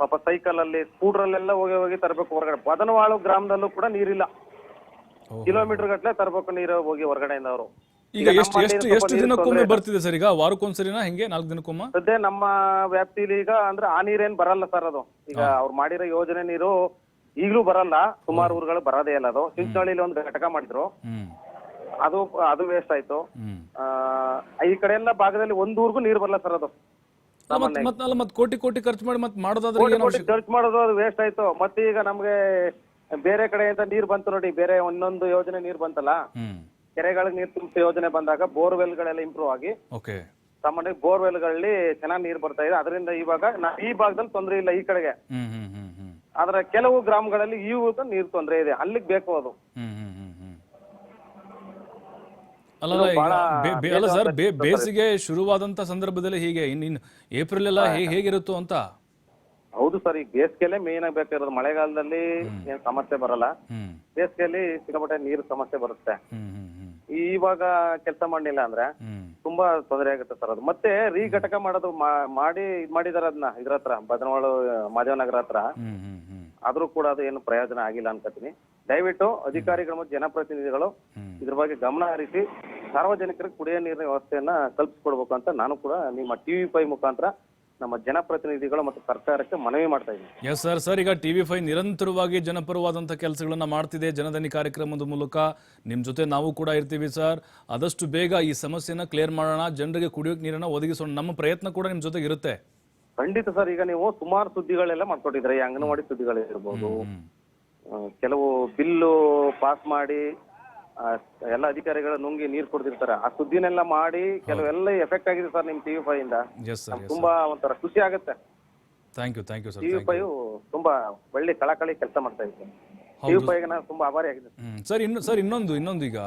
ಪಾಪ ಸೈಕಲ್ ಅಲ್ಲಿ ಸ್ಕೂಟ್ರಲ್ಲೆಲ್ಲ ಹೋಗಿ ತರಬೇಕು ಹೊರಗಡೆ. ಬದನವಾಳು ಗ್ರಾಮದಲ್ಲೂ ಕೂಡ ನೀರಿಲ್ಲ, ಕಿಲೋಮೀಟರ್ ಗಟ್ಟಲೆ ತರಬೇಕು ನೀರು ಹೋಗಿ ಹೊರಗಡೆಯಿಂದ. ಅವರು ಈಗ ಎಷ್ಟು ದಿನಕ್ಕೊಮ್ಮೆ ಬರ್ತಿದೆ ಸರ್? ಈಗ ವಾರಕ್ಕೊಂದ್ಸರಿನಾ ಹೆಂಗೆ 4 ದಿನಕ್ಕೊಮ್ಮೆ? ಸದ್ಯ ನಮ್ಮ ವ್ಯಾಪ್ತಿಲಿ ಈಗ ಅಂದ್ರೆ ಆ ನೀರೇನ್ ಬರಲ್ಲ ಸರ್. ಅದು ಈಗ ಅವ್ರು ಮಾಡಿರೋ ಯೋಜನೆ ನೀರು ಈಗ್ಲೂ ಬರಲ್ಲ, ಸುಮಾರು ಊರುಗಳು ಬರೋದೇ ಇಲ್ಲ. ಅದು ಚಿಂಚೋಳಿಲಿ ಒಂದು ಘಟಕ ಮಾಡಿದ್ರು, ಅದು ವೇಸ್ಟ್ ಆಯ್ತು. ಈ ಕಡೆ ಎಲ್ಲ ಭಾಗದಲ್ಲಿ 1 ಊರ್ಗೂ ನೀರು ಬರಲ್ಲ ಸರ್. ಅದು ಕೋಟಿ ಖರ್ಚು ಮಾಡಿ ಖರ್ಚು ಮಾಡೋದು ಅದು ವೇಸ್ಟ್ ಆಯ್ತು. ಮತ್ತೆ ಈಗ ನಮ್ಗೆ ಬೇರೆ ಕಡೆಯಿಂದ ನೀರ್ ಬಂತು ನೋಡಿ, ಬೇರೆ ಒಂದೊಂದು ಯೋಜನೆ ನೀರ್ ಬಂತಲ್ಲ, ಕೆರೆಗಳಿಗೆ ನೀರು ತುಂಬಿಸೋ ಯೋಜನೆ ಬಂದಾಗ ಬೋರ್ವೆಲ್ ಗಳೆಲ್ಲ ಇಂಪ್ರೂವ್ ಆಗಿ ಸಾಮಾನ್ಯ ಬೋರ್ವೆಲ್ ಗಳಲ್ಲಿ ಚೆನ್ನಾಗಿ ನೀರು ಬರ್ತಾ ಇದೆ. ಅದರಿಂದ ಇವಾಗ ಈ ಭಾಗದಲ್ಲಿ ತೊಂದರೆ ಇಲ್ಲ ಈ ಕಡೆಗೆ. ಆದ್ರೆ ಕೆಲವು ಗ್ರಾಮಗಳಲ್ಲಿ ಈಗ ನೀರ್ ತೊಂದರೆ ಇದೆ, ಅಲ್ಲಿಗೆ ಬೇಕು ಅದು. ಅಲ್ಲಲ್ಲ ಈಗ ಅಲ್ಲ ಸರ್, ಬೇಸಿಗೆ ಶುರುವಾದಂತ ಸಂದರ್ಭದಲ್ಲಿ ಹೀಗೆ ಇನ್ನು ಏಪ್ರಿಲ್ ಎಲ್ಲ ಹೇಗಿರುತ್ತೋ ಅಂತ. ಹೌದು ಸರ್, ಈಗ ಬೇಸಿಗೆಯಲ್ಲೇ ಮೇನ್ ಆಗಿ ಬೇಕಾಗಿರೋದು. ಮಳೆಗಾಲದಲ್ಲಿ ಏನ್ ಸಮಸ್ಯೆ ಬರಲ್ಲ, ಬೇಸಿಗೆಯಲ್ಲಿ ಸಿಕ್ಕಾಪಟ್ಟೆ ನೀರು ಸಮಸ್ಯೆ ಬರುತ್ತೆ. ಇವಾಗ ಕೆಲಸ ಮಾಡಲಿಲ್ಲ ಅಂದ್ರೆ ತುಂಬಾ ತೊಂದರೆ ಆಗುತ್ತೆ ಸರ್ ಅದು. ಮತ್ತೆ ರೀಘಟಕ ಮಾಡೋದು ಮಾಡಿ ಮಾಡಿದಾರ ಅದನ್ನ ಇದ್ರ ಹತ್ರ ಬದನವಾಳು ಮಾದೇವನಗರ ಹತ್ರ. ಆದ್ರೂ ಕೂಡ ಅದು ಏನು ಪ್ರಯೋಜನ ಆಗಿಲ್ಲ ಅನ್ಕೋತೀನಿ. ದಯವಿಟ್ಟು ಅಧಿಕಾರಿಗಳು ಮತ್ತು ಜನಪ್ರತಿನಿಧಿಗಳು ಇದ್ರ ಬಗ್ಗೆ ಗಮನ ಹರಿಸಿ ಸಾರ್ವಜನಿಕರಿಗೆ ಕುಡಿಯೋ ನೀರಿನ ವ್ಯವಸ್ಥೆಯನ್ನ ಕಲ್ಪಿಸ್ಕೊಡ್ಬೇಕು ಅಂತ ನಾನು ಕೂಡ ನಿಮ್ಮ TV5 ಮುಖಾಂತರ ನಮ್ಮ ಜನಪ್ರತಿನಿಧಿಗಳು ಮತ್ತು ಸರ್ಕಾರಕ್ಕೆ ಮನವಿ ಮಾಡ್ತಾ ಇದ್ದೀನಿ. Yes sir. ಸರ್, ಈಗ TV5 ನಿರಂತರವಾಗಿ ಜನಪರವಾದಂಥ ಕೆಲಸಗಳನ್ನ ಮಾಡ್ತಿದೆ ಜನಧನಿ ಕಾರ್ಯಕ್ರಮದ ಮೂಲಕ. ನಿಮ್ಮ ಜೊತೆ ನಾವು ಕೂಡ ಇರ್ತೀವಿ ಸರ್. ಆದಷ್ಟು ಬೇಗ ಈ ಸಮಸ್ಯೆನ ಕ್ಲಿಯರ್ ಮಾಡೋಣ, ಜನರಿಗೆ ಕುಡಿಯೋಕೆ ನೀರನ್ನ ಒದಗಿಸೋಣ. ನಮ್ಮ ಪ್ರಯತ್ನ ಕೂಡ ನಿಮ್ಮ ಜೊತೆಗೆ ಇರುತ್ತೆ. ಖಂಡಿತ ಸರ್. ಈಗ ನೀವು ಸುಮಾರು ಸುದ್ದಿಗಳೆಲ್ಲ ಮಾಡ್ಕೊಟ್ಟಿದ್ರೆ, ಈ ಅಂಗನವಾಡಿ ಸುದ್ದಿಗಳಿರ್ಬೋದು, ಕೆಲವು ಬಿಲ್ಲು ಪಾಸ್ ಮಾಡಿ ಎಲ್ಲ ಅಧಿಕಾರಿಗಳು ನುಂಗಿ ನೀರು ಕೊಡ್ತಿರ್ತಾರೆ, ಆ ಸುದ್ದಿನೆಲ್ಲ ಮಾಡಿ ಕೆಲವೆಲ್ಲ ಎಫೆಕ್ಟ್ ಆಗಿದೆ ಸರ್ ನಿಮ್ TV5 ಇಂದ. ತುಂಬಾ ಒಂಥರ ಖುಷಿ ಆಗುತ್ತೆ. Thank you sir. TV5 ತುಂಬಾ ಒಳ್ಳೆ ಕಳಕಳಿ ಕೆಲಸ ಮಾಡ್ತಾ ಇದ್ದಾರೆ. TV5 ನಾನು ತುಂಬಾ ಆಭಾರಿ ಆಗಿದೆ ಸರ್. ಇನ್ನೊಂದು ಈಗ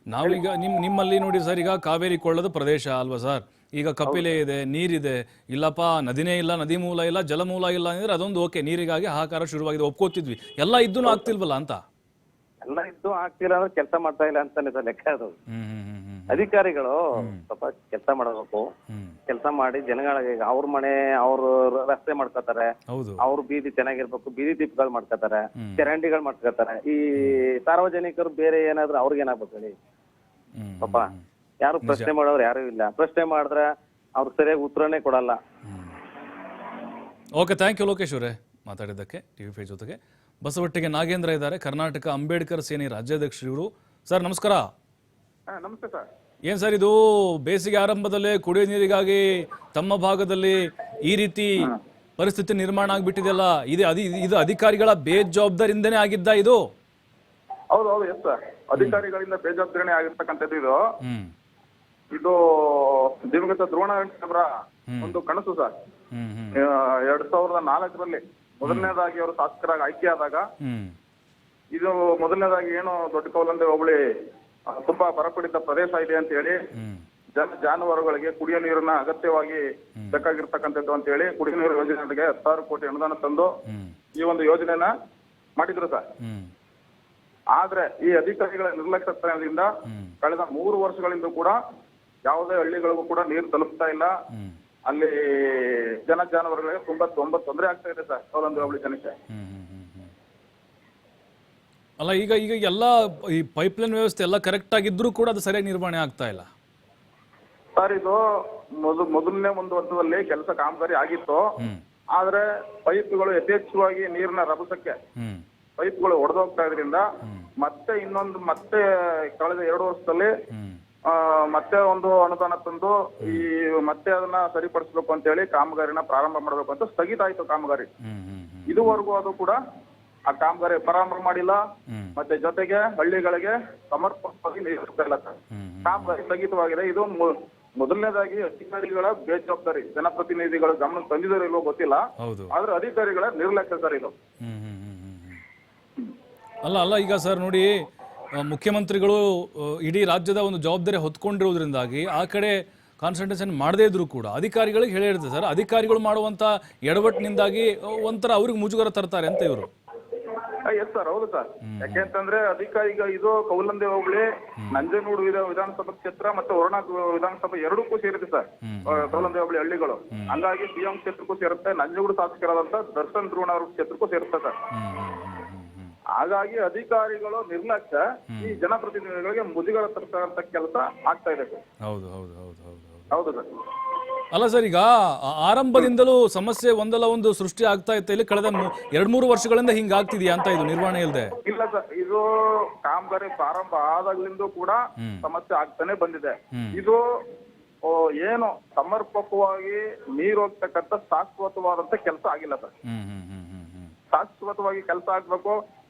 ನಾವೀಗ ನಿಮ್ಮಲ್ಲಿ ನೋಡಿ ಸರ್, ಈಗ ಕಾವೇರಿ ಕೊಳ್ಳದ ಪ್ರದೇಶ ಅಲ್ವಾ ಸರ್? ಈಗ ಕಪಿಲೆ ಇದೆ, ನೀರಿದೆ, ಇಲ್ಲಪ್ಪ ನದಿನೇ ಇಲ್ಲ, ನದಿ ಮೂಲ ಇಲ್ಲ, ಜಲಮೂಲ ಇಲ್ಲ ಅಂದ್ರೆ ಅದೊಂದು ಓಕೆ, ನೀರಿಗಾಗಿ ಹಾಹಾಕಾರ ಶುರುವಾಗಿದೆ, ಒಪ್ಕೋತಿದ್ವಿ. ಎಲ್ಲ ಇದ್ದೂ ಆಗ್ತಿಲ್ವಲ್ಲ ಅಂತ. ಎಲ್ಲ ಇದ್ದು ಆಗ್ತಿಲ್ಲ ಅಂದ್ರೆ ಕೆಲಸ ಮಾಡ್ತಾ ಇಲ್ಲ ಅಂತಾನೆ ಸರ್ ಲೆಕ್ಕ ಅದು. ಅಧಿಕಾರಿಗಳು ಸ್ವಲ್ಪ ಕೆಲಸ ಮಾಡಬೇಕು. ಕೆಲಸ ಮಾಡಿ ಜನಗಳಿಗೆ ಅವ್ರ ಮನೆ ಅವ್ರು ರಸ್ತೆ ಮಾಡ್ಕೋತಾರೆ, ಅವ್ರ ಬೀದಿ ಚೆನ್ನಾಗಿರ್ಬೇಕು, ಬೀದಿ ದೀಪಗಳು ಮಾಡ್ಕೋತಾರೆ, ಚರಂಡಿಗಳು ಮಾಡ್ಕೋತಾರೆ. ಈ ಸಾರ್ವಜನಿಕರು ಬೇರೆ ಏನಾದ್ರು ಅವ್ರಿಗೇನಾಗ್ಬೇಕು ಹೇಳಿ? ಪಾಪ ಯಾರು ಪ್ರಶ್ನೆ ಮಾಡೋರು ಯಾರು ಇಲ್ಲ. ಪ್ರಶ್ನೆ ಮಾಡಿದ್ರೆ ಅವ್ರು ಸರಿಯಾಗಿ ಉತ್ತರನೇ ಕೊಡಲ್ಲ. ಓಕೆ, ಥ್ಯಾಂಕ್ ಯು ಲೋಕೇಶ್ ಅವರೇ ಮಾತಾಡಿದ್ದಕ್ಕೆ. TV5 ಜೊತೆಗೆ ಬಸವಟ್ಟಿಗೆ ನಾಗೇಂದ್ರ ಇದ್ದಾರೆ, ಕರ್ನಾಟಕ ಅಂಬೇಡ್ಕರ್ ಸೇನೆ ರಾಜ್ಯಾಧ್ಯಕ್ಷರು ಇವರು. ಸರ್ ನಮಸ್ಕಾರ. ನಮಸ್ತೆ ಸರ್. ಏನ್ ಸರ್ ಇದು ಬೇಸಿಗೆ ಆರಂಭದಲ್ಲೇ ಕುಡಿಯೋ ನೀರಿಗಾಗಿ ತಮ್ಮ ಭಾಗದಲ್ಲಿ ಈ ರೀತಿ ಪರಿಸ್ಥಿತಿ ನಿರ್ಮಾಣ ಆಗ್ಬಿಟ್ಟಿದೆಯಲ್ಲ, ಇದು ಅಧಿಕಾರಿಗಳ ಬೇಜವಾಬ್ದಾರಿಯಿಂದನೇ ಆಗಿದ್ದ ಇದು? ಹೌದು ಎಸ್ ಸರ್, ಅಧಿಕಾರಿಗಳಿಂದ ಬೇಜವಾಬ್ದಾರಿನೇ ಆಗಿರ್ತಕ್ಕಂಥದ್ದು ಇದು. ಇದು ದಿವಂಗತ ದ್ರೋಣಾಚಾರ್ಯರ ಒಂದು ಕನಸು ಸರ್. 2004ರಲ್ಲಿ ಮೊದಲನೇದಾಗಿ ಅವರು ಶಾಸಕರಾಗಿ ಆಯ್ಕೆ ಆದಾಗ, ಇದು ಮೊದಲನೇದಾಗಿ ಏನು ದೊಡ್ಡ ಕೌಲಂದೆ ಹೋಬಳಿ ತುಂಬಾ ಬರಪೀಡಿತ ಪ್ರದೇಶ ಇದೆ ಅಂತ ಹೇಳಿ ಜಾನುವಾರುಗಳಿಗೆ ಕುಡಿಯೋ ನೀರನ್ನ ಅಗತ್ಯವಾಗಿ ಬೇಕಾಗಿರ್ತಕ್ಕಂಥದ್ದು ಅಂತ ಹೇಳಿ ಕುಡಿಯೋ ನೀರು ಯೋಜನೆಗೆ 10,000 ಕೋಟಿ ಅನುದಾನ ತಂದು ಈ ಒಂದು ಯೋಜನೆನ ಮಾಡಿದ್ರು ಸರ್. ಆದ್ರೆ ಈ ಅಧಿಕಾರಿಗಳ ನಿರ್ಲಕ್ಷ್ಯದಿಂದ ಕಳೆದ 3 ವರ್ಷಗಳಿಂದ ಕೂಡ ಯಾವುದೇ ಹಳ್ಳಿಗಳಿಗೂ ಕೂಡ ನೀರು ತಲುಪ್ತಾ ಇಲ್ಲ. ಅಲ್ಲಿ ಜಾನುವಾರುಗಳಿಗೆ ತುಂಬಾ ತೊಂದರೆ ಆಗ್ತಾ ಇದೆ ಸರ್ ಕೌಲಂದೆ ಹೋಬಳಿ ಜನಕ್ಕೆ. ಅಲ್ಲ ಈಗ ಎಲ್ಲ ಈ ಪೈಪ್ಲೈನ್ ವ್ಯವಸ್ಥೆ ಎಲ್ಲ ಕರೆಕ್ಟ್ ಆಗಿದ್ರು ಕೂಡ ಅದು ಸರಿಯಾಗಿ ನಿರ್ವಹಣೆ ಆಗ್ತಾ ಇಲ್ಲ ಸರ್. ಇದು ಮೊದಲನೇ ಒಂದು ಹಂತದಲ್ಲಿ ಕೆಲಸ ಕಾಮಗಾರಿ ಆಗಿತ್ತು. ಆದ್ರೆ ಪೈಪ್ಗಳು ಯಥೇಚ್ಛವಾಗಿ ನೀರಿನ ರಭಸಕ್ಕೆ ಪೈಪ್ಗಳು ಒಡೆದೋಗ್ತಾ ಇದ್ರಿಂದ ಮತ್ತೆ ಕಳೆದ 2 ವರ್ಷದಲ್ಲಿ ಮತ್ತೆ ಒಂದು ಅನುದಾನ ತಂದು ಮತ್ತೆ ಅದನ್ನ ಸರಿಪಡಿಸ್ಬೇಕು ಅಂತ ಹೇಳಿ ಕಾಮಗಾರಿನ ಪ್ರಾರಂಭ ಮಾಡ್ಬೇಕು ಅಂತ ಸ್ಥಗಿತ ಆಯ್ತು ಕಾಮಗಾರಿ. ಇದುವರೆಗೂ ಅದು ಕೂಡ ಆ ಕಾಮಗಾರಿ ಪ್ರಾರಂಭ ಮಾಡಿಲ್ಲ. ಮತ್ತೆ ಜೊತೆಗೆ ಹಳ್ಳಿಗಳಿಗೆ ಸಮರ್ಪಕವಾಗಿ ನೀರು ಇಲ್ಲ ಸರ್. ಕಾಮಗಾರಿ ಸ್ಥಗಿತವಾಗಿದೆ. ಇದು ಮೊದಲನೇದಾಗಿ ಅಧಿಕಾರಿಗಳ ಬೇಜವಾಬ್ದಾರಿ. ಜನಪ್ರತಿನಿಧಿಗಳು ಗಮನ ತಂದಿದಾರೋ ಇಲ್ವೋ ಗೊತ್ತಿಲ್ಲ, ಆದ್ರೆ ಅಧಿಕಾರಿಗಳ ನಿರ್ಲಕ್ಷ್ಯ ಸರ್ ಇದು. ಅಲ್ಲ ಈಗ ಸರ್ ನೋಡಿ, ಮುಖ್ಯಮಂತ್ರಿಗಳು ಇಡೀ ರಾಜ್ಯದ ಒಂದು ಜವಾಬ್ದಾರಿ ಹೊತ್ಕೊಂಡಿರೋದ್ರಿಂದಾಗಿ ಆ ಕಡೆ ಕಾನ್ಸಂಟ್ರೇಷನ್ ಮಾಡದೇ ಇದ್ರು ಕೂಡ ಅಧಿಕಾರಿಗಳಿಗೆ ಹೇಳಿರುತ್ತೆ ಸರ್. ಅಧಿಕಾರಿಗಳು ಮಾಡುವಂತ ಎಡವಟ್ಟಿನಿಂದಾಗಿ ಒಂಥರ ಅವ್ರಿಗೆ ಮುಜುಗರ ತರ್ತಾರೆ ಅಂತ ಇವರು. ಎಸ್ ಸರ್, ಹೌದು ಸರ್. ಯಾಕೆಂತಂದ್ರೆ ಅಧಿಕಾರಿಗ ಇದು ಕೌಲಂದೆ ಹೋಬಳಿ ನಂಜನಗೂಡು ವಿಧಾನಸಭಾ ಕ್ಷೇತ್ರ ಮತ್ತೆ ಹೊರನಾಡ ವಿಧಾನಸಭಾ ಎರಡಕ್ಕೂ ಸೇರಿದೆ ಸರ್ ಕೌಲಂದೆ ಹೋಬಳಿ ಹಳ್ಳಿಗಳು. ಹಂಗಾಗಿ ಸಿಎಂ ಕ್ಷೇತ್ರಕ್ಕೂ ಸೇರುತ್ತೆ, ನಂಜನಗೂಡು ಶಾಸಕರಾದಂತ ದರ್ಶನ್ ದ್ರೋಣ ಅವ್ರ ಕ್ಷೇತ್ರಕ್ಕೂ ಸೇರುತ್ತೆ ಸರ್. ಹಾಗಾಗಿ ಅಧಿಕಾರಿಗಳು ನಿರ್ಲಕ್ಷ್ಯ ಈ ಜನಪ್ರತಿನಿಧಿಗಳಿಗೆ ಮುಜುಗರ ತರ್ತಕ್ಕಂಥ ಕೆಲಸ ಆಗ್ತಾ ಇದೆ ಸರ್. ಹೌದು ಸರ್. ಅಲ್ಲ ಸರ್, ಈಗ ಆರಂಭದಿಂದಲೂ ಸಮಸ್ಯೆ ಒಂದಲ್ಲ ಒಂದು ಸೃಷ್ಟಿ ಆಗ್ತಾ ಇತ್ತು ಇಲ್ಲಿ. ಕಳೆದ 2-3 ವರ್ಷಗಳಿಂದ ಹಿಂಗಾಗ್ತಿದೆಯಾ ಅಂತ ಇದು ನಿರ್ವಹಣೆ ಇಲ್ಲದೆ? ಇಲ್ಲ ಸರ್, ಇದು ಕಾಮಗಾರಿ ಪ್ರಾರಂಭ ಆದಾಗ್ಲಿಂದ ಕೂಡ ಸಮಸ್ಯೆ ಆಗ್ತಾನೆ ಬಂದಿದೆ. ಇದು ಏನು ಸಮರ್ಪಕವಾಗಿ ನೀರು ಹೋಗ್ತಕ್ಕಂಥ ಶಾಶ್ವತವಾದಂತ ಕೆಲಸ ಆಗಿಲ್ಲ ಸರ್. ಶಾಶ್ವತವಾಗಿ ಕೆಲಸ ಆಗ್ಬೇಕು,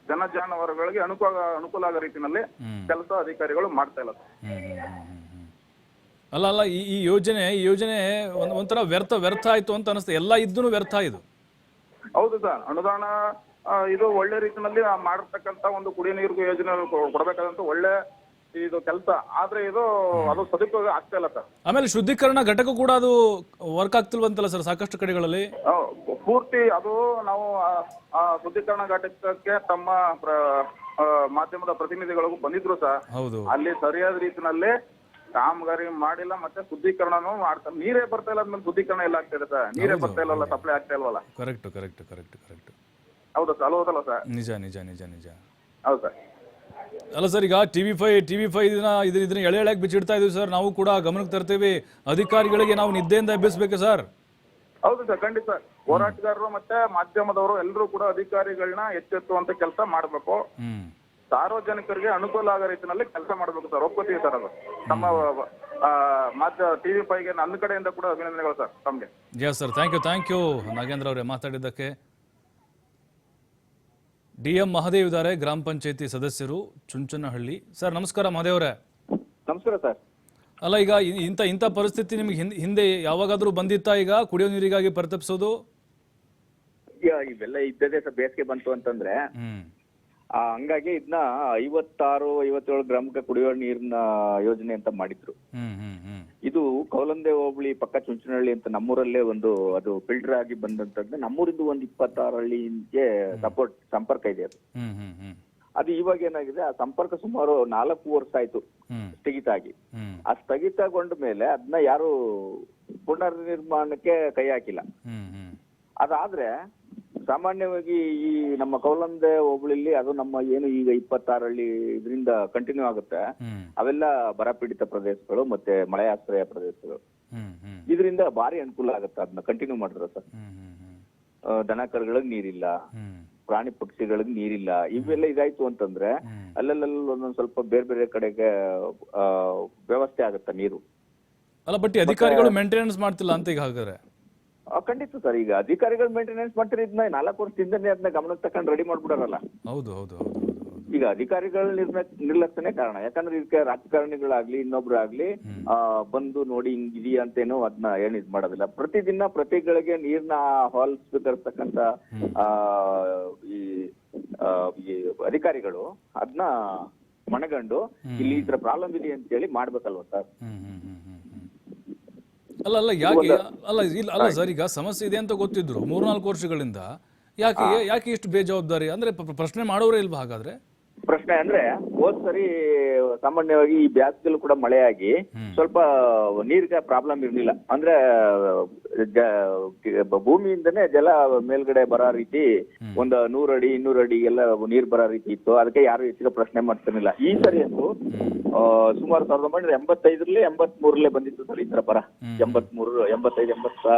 ಜಾನುವಾರುಗಳಿಗೆ ಅನುಕೂಲ ಆಗೋ ರೀತಿಯಲ್ಲಿ ಕೆಲಸ ಅಧಿಕಾರಿಗಳು ಮಾಡ್ತಾ ಇಲ್ಲ ಸರ್. ಅಲ್ಲ ಈ ಯೋಜನೆ ಒಂಥರ ವ್ಯರ್ಥ ಆಯ್ತು ಅಂತ ಅನಿಸ್ತದೆ. ಎಲ್ಲ ಇದ್ದೂ ವ್ಯರ್ಥ ಇದು. ಹೌದು ಸರ್. ಅನುದಾನ ಇದು ಒಳ್ಳೆ ರೀತಿಯಲ್ಲಿ ಮಾಡಿರ್ತಕ್ಕಂತ ಒಂದು ಕುಡಿಯೋ ನೀರಿಗೂ ಯೋಜನೆ ಕೊಡಬೇಕಾದಂತ ಒಳ್ಳೆ ಇದು ಕೆಲಸ. ಆದ್ರೆ ಅದು ಸದುಪಯೋಗ ಆಗ್ತಾ ಇಲ್ಲ ಸರ್. ಆಮೇಲೆ ಶುದ್ಧೀಕರಣ ಘಟಕ ಕೂಡ ಅದು ವರ್ಕ್ ಆಗ್ತಿಲ್ವಂತಲ್ಲ ಸರ್ ಸಾಕಷ್ಟು ಕಡೆಗಳಲ್ಲಿ? ಪೂರ್ತಿ ಅದು ನಾವು ಶುದ್ಧೀಕರಣ ಘಟಕಕ್ಕೆ ತಮ್ಮ ಮಾಧ್ಯಮದ ಪ್ರತಿನಿಧಿಗಳಿಗೂ ಬಂದಿದ್ರು ಸರ್. ಹೌದು. ಅಲ್ಲಿ ಸರಿಯಾದ ರೀತಿನಲ್ಲಿ ಕಾಮಗಾರಿ ಮಾಡಿಲ್ಲ, ಮತ್ತೆ ಶುದ್ಧೀಕರಣನೂ ಮಾಡ್ತಾರೆ. ನೀರೇ ಬರ್ತಾ ಇಲ್ಲ ಅಂದ್ಮೇಲೆ ಶುದ್ಧೀಕರಣ ಎಲ್ಲ ಆಗ್ತಿದೆ ಸರ್. ನೀರೇ ಬರ್ತಾ ಇಲ್ಲಲ್ಲ, ಸಪ್ಲೈ ಆಗ್ತಾ ಇಲ್ವಲ್ಲ. Correct correct correct correct. ಹೌದಾ ಸರ್? ಹೌದಲ್ಲ ಸರ್? ನಿಜ ನಿಜ ನಿಜ ನಿಜ. ಹೌದು ಸರ್. ಅಲ್ಲ ಸರ್, ಈಗ ಟಿವಿ5 ಇದನ್ನ ಎಳೆ ಎಳೆಯಾಗಿ ಬಿಚ್ಚಿಡ್ತಾ ಇದೀವಿ ಸರ್. ನಾವು ಕೂಡ ಗಮನಕ್ಕೆ ತರ್ತೀವಿ. ಅಧಿಕಾರಿಗಳಿಗೆ ನಾವು ನಿದ್ದೆಯಿಂದ ಎಬ್ಬಿಸ್ಬೇಕು ಸರ್. ಹೌದು ಸರ್, ಖಂಡಿತ. ಹೋರಾಟಗಾರರು ಮತ್ತೆ ಮಾಧ್ಯಮದವರು ಎಲ್ಲರೂ ಕೂಡ ಅಧಿಕಾರಿಗಳನ್ನ ಎಚ್ಚೆತ್ತುವಂತ ಕೆಲಸ ಮಾಡಬೇಕು. ಸಾರ್ವಜನಿಕರಿಗೆ ಅನುಕೂಲ ಆಗೋ ರೀತಿಯಲ್ಲಿ ಕೆಲಸ ಮಾಡಬೇಕು ಸರ್. ಒಪ್ಕೋತೀವಿ ಸರ್. ಅದು ನಮ್ಮ ಟಿವಿ5ಗೆ ನನ್ನ ಕಡೆಯಿಂದ ಕೂಡ ಅಭಿನಂದನೆಗಳು ಸರ್ ತಮಗೆ. Yes sir, thank you Nagendra ಅವರೇ ಮಾತಾಡಿದ್ದಕ್ಕೆ. DM ಮಹದೇವ್ ಇದ್ದಾರೆ, ಗ್ರಾಮ ಪಂಚಾಯತಿ ಸದಸ್ಯರು, ಚುಂಚನಹಳ್ಳಿ. ಸರ್ ನಮಸ್ಕಾರ ಮಹದೇವ್ರೆ. ನಮಸ್ಕಾರ ಸರ್. ಅಲ್ಲ, ಈಗ ಇಂಥ ಪರಿಸ್ಥಿತಿ ನಿಮ್ಗೆ ಹಿಂದೆ ಯಾವಾಗಾದ್ರೂ ಬಂದಿತ್ತಾ? ಈಗ ಕುಡಿಯೋ ನೀರಿಗಾಗಿ ಪರಿತಪಿಸೋದು ಇವೆಲ್ಲ ಇದ್ದದೇ ಸರ್. ಬೇಸಿಗೆ ಬಂತು ಅಂತಂದ್ರೆ ಹಂಗಾಗಿ ಇದನ್ನ 56-57 ಗ್ರಾಮಕ್ಕೆ ಕುಡಿಯುವ ನೀರಿನ ಯೋಜನೆ ಅಂತ ಮಾಡಿದ್ರು. ಇದು ಕೌಲಂದೆ ಹೋಬಳಿ ಪಕ್ಕ ಚುಂಚನಹಳ್ಳಿ ಅಂತ ನಮ್ಮೂರಲ್ಲೇ ಅದು ಫಿಲ್ಟರ್ ಆಗಿ ಬಂದಂತದ್ದು. ನಮ್ಮೂರಿಂದ ಒಂದು 26 ಹಳ್ಳಿಗೆ ಸಂಪರ್ಕ ಇದೆ. ಅದು ಇವಾಗ ಏನಾಗಿದೆ, ಆ ಸಂಪರ್ಕ ಸುಮಾರು 4 ವರ್ಷ ಆಯ್ತು ಸ್ಥಗಿತ ಆಗಿ. ಆ ಸ್ಥಗಿತಗೊಂಡ ಮೇಲೆ ಅದನ್ನ ಯಾರು ಪುನರ್ ನಿರ್ಮಾಣಕ್ಕೆ ಕೈ ಹಾಕಿಲ್ಲ. ಅದಾದ್ರೆ ಸಾಮಾನ್ಯವಾಗಿ ಈ ನಮ್ಮ ಕೌಲಂದೆ ಹೋಬಳಿಲಿ ಅದು ನಮ್ಮ ಏನು ಈಗ 26 ಹಳ್ಳಿ ಇದರಿಂದ ಕಂಟಿನ್ಯೂ ಆಗುತ್ತೆ. ಅವೆಲ್ಲ ಬರಪೀಡಿತ ಪ್ರದೇಶಗಳು ಮತ್ತೆ ಮಳೆ ಆಶ್ರಯ ಪ್ರದೇಶಗಳು. ಇದರಿಂದ ಭಾರಿ ಅನುಕೂಲ ಆಗುತ್ತೆ ಅದನ್ನ ಕಂಟಿನ್ಯೂ ಮಾಡಿದ್ರೆ ಸರ್. ದನ ಕರುಗಳಿಗೆ ನೀರಿಲ್ಲ, ಪ್ರಾಣಿ ಪಕ್ಷಿಗಳಿಗೆ ನೀರಿಲ್ಲ. ಇವೆಲ್ಲ ಇದಾಯ್ತು ಅಂತಂದ್ರೆ ಅಲ್ಲೆಲ್ಲ ಒಂದೊಂದ್ ಸ್ವಲ್ಪ ಬೇರೆ ಬೇರೆ ಕಡೆಗೆ ವ್ಯವಸ್ಥೆ ಆಗುತ್ತೆ ನೀರು. ಅಲ್ಲ, ಬಟ್ ಅಧಿಕಾರಿಗಳು ಮೇಂಟೆನೆನ್ಸ್ ಮಾಡ್ತಿಲ್ಲ ಅಂತ ಈಗ ಹಾಗಾದ್ರೆ? ಖಂಡಿತ ಸರ್. ಈಗ ಅಧಿಕಾರಿಗಳು ಮೇಂಟೆನೆನ್ಸ್ ಮಾಡ್ತಾರೆ. ಇದನ್ನ 4 ವರ್ಷದಿಂದನೇ ಅದನ್ನ ಗಮನಕ್ಕೆ ತಕೊಂಡು ರೆಡಿ ಮಾಡ್ಬಿಡಾರಲ್ಲ. ಹೌದು ಹೌದು ಹೌದು. ಈಗ ಅಧಿಕಾರಿಗಳ ನಿರ್ಲಕ್ಷ್ಯನೇ ಕಾರಣ. ಯಾಕಂದ್ರೆ ಇದಕ್ಕೆ ರಾಜಕಾರಣಿಗಳಾಗ್ಲಿ ಇನ್ನೊಬ್ರು ಆಗ್ಲಿ ಬಂದು ನೋಡಿ ಹಿಂಗಿದೆಯಾ ಅಂತೇನೋ ಅದನ್ನ ಏನ್ ಇದ್ ಮಾಡೋದಿಲ್ಲ. ಪ್ರತಿದಿನ ಪ್ರತಿಗಳಿಗೆ ನೀರ್ನ ಹಾಲ್ ಸ್ವೀಕರಿಸ್ತಕ್ಕಂತ ಈ ಅಧಿಕಾರಿಗಳು ಅದನ್ನ ಮನಗಂಡು ಇಲ್ಲಿ ಈ ತರ ಪ್ರಾಬ್ಲಮ್ ಇದೆ ಅಂತ ಹೇಳಿ ಮಾಡ್ಬೇಕಲ್ವಾ ಸರ್? ಅಲ್ಲ ಯಾಕೆ ಅಲ್ಲ ಸರ್, ಈಗ ಸಮಸ್ಯೆ ಇದೆ ಅಂತ ಗೊತ್ತಿದ್ರು 3-4 ವರ್ಷಗಳಿಂದ ಯಾಕೆ ಇಷ್ಟು ಬೇಜವಾಬ್ದಾರಿ? ಅಂದ್ರೆ ಪ್ರಶ್ನೆ ಮಾಡೋರೇ ಇಲ್ವಾ ಹಾಗಾದ್ರೆ? ಪ್ರಶ್ನೆ ಅಂದ್ರೆ ಹೋದ್ ಸರಿ ಸಾಮಾನ್ಯವಾಗಿ ಈ ಬ್ಯಾಸ್ಗೆಲ್ಲೂ ಕೂಡ ಮಳೆಯಾಗಿ ಸ್ವಲ್ಪ ನೀರಿಗೆ ಪ್ರಾಬ್ಲಮ್ ಇರ್ಲಿಲ್ಲ. ಅಂದ್ರೆ ಭೂಮಿಯಿಂದನೇ ಜಲ ಮೇಲ್ಗಡೆ ಬರೋ ರೀತಿ ಒಂದು 100 ಅಡಿ 200 ಅಡಿ ಎಲ್ಲ ನೀರ್ ಬರೋ ರೀತಿ ಇತ್ತು. ಅದಕ್ಕೆ ಯಾರು ಹೆಚ್ಚಿಗೆ ಪ್ರಶ್ನೆ ಮಾಡ್ತಿರ್ಲಿಲ್ಲ. ಈ ಸರಿ ಅಂತೂ ಸುಮಾರು 1985 83 ಬಂದಿತ್ತು ಸರ್ ಈ ತರ ಬರ. 83 85 80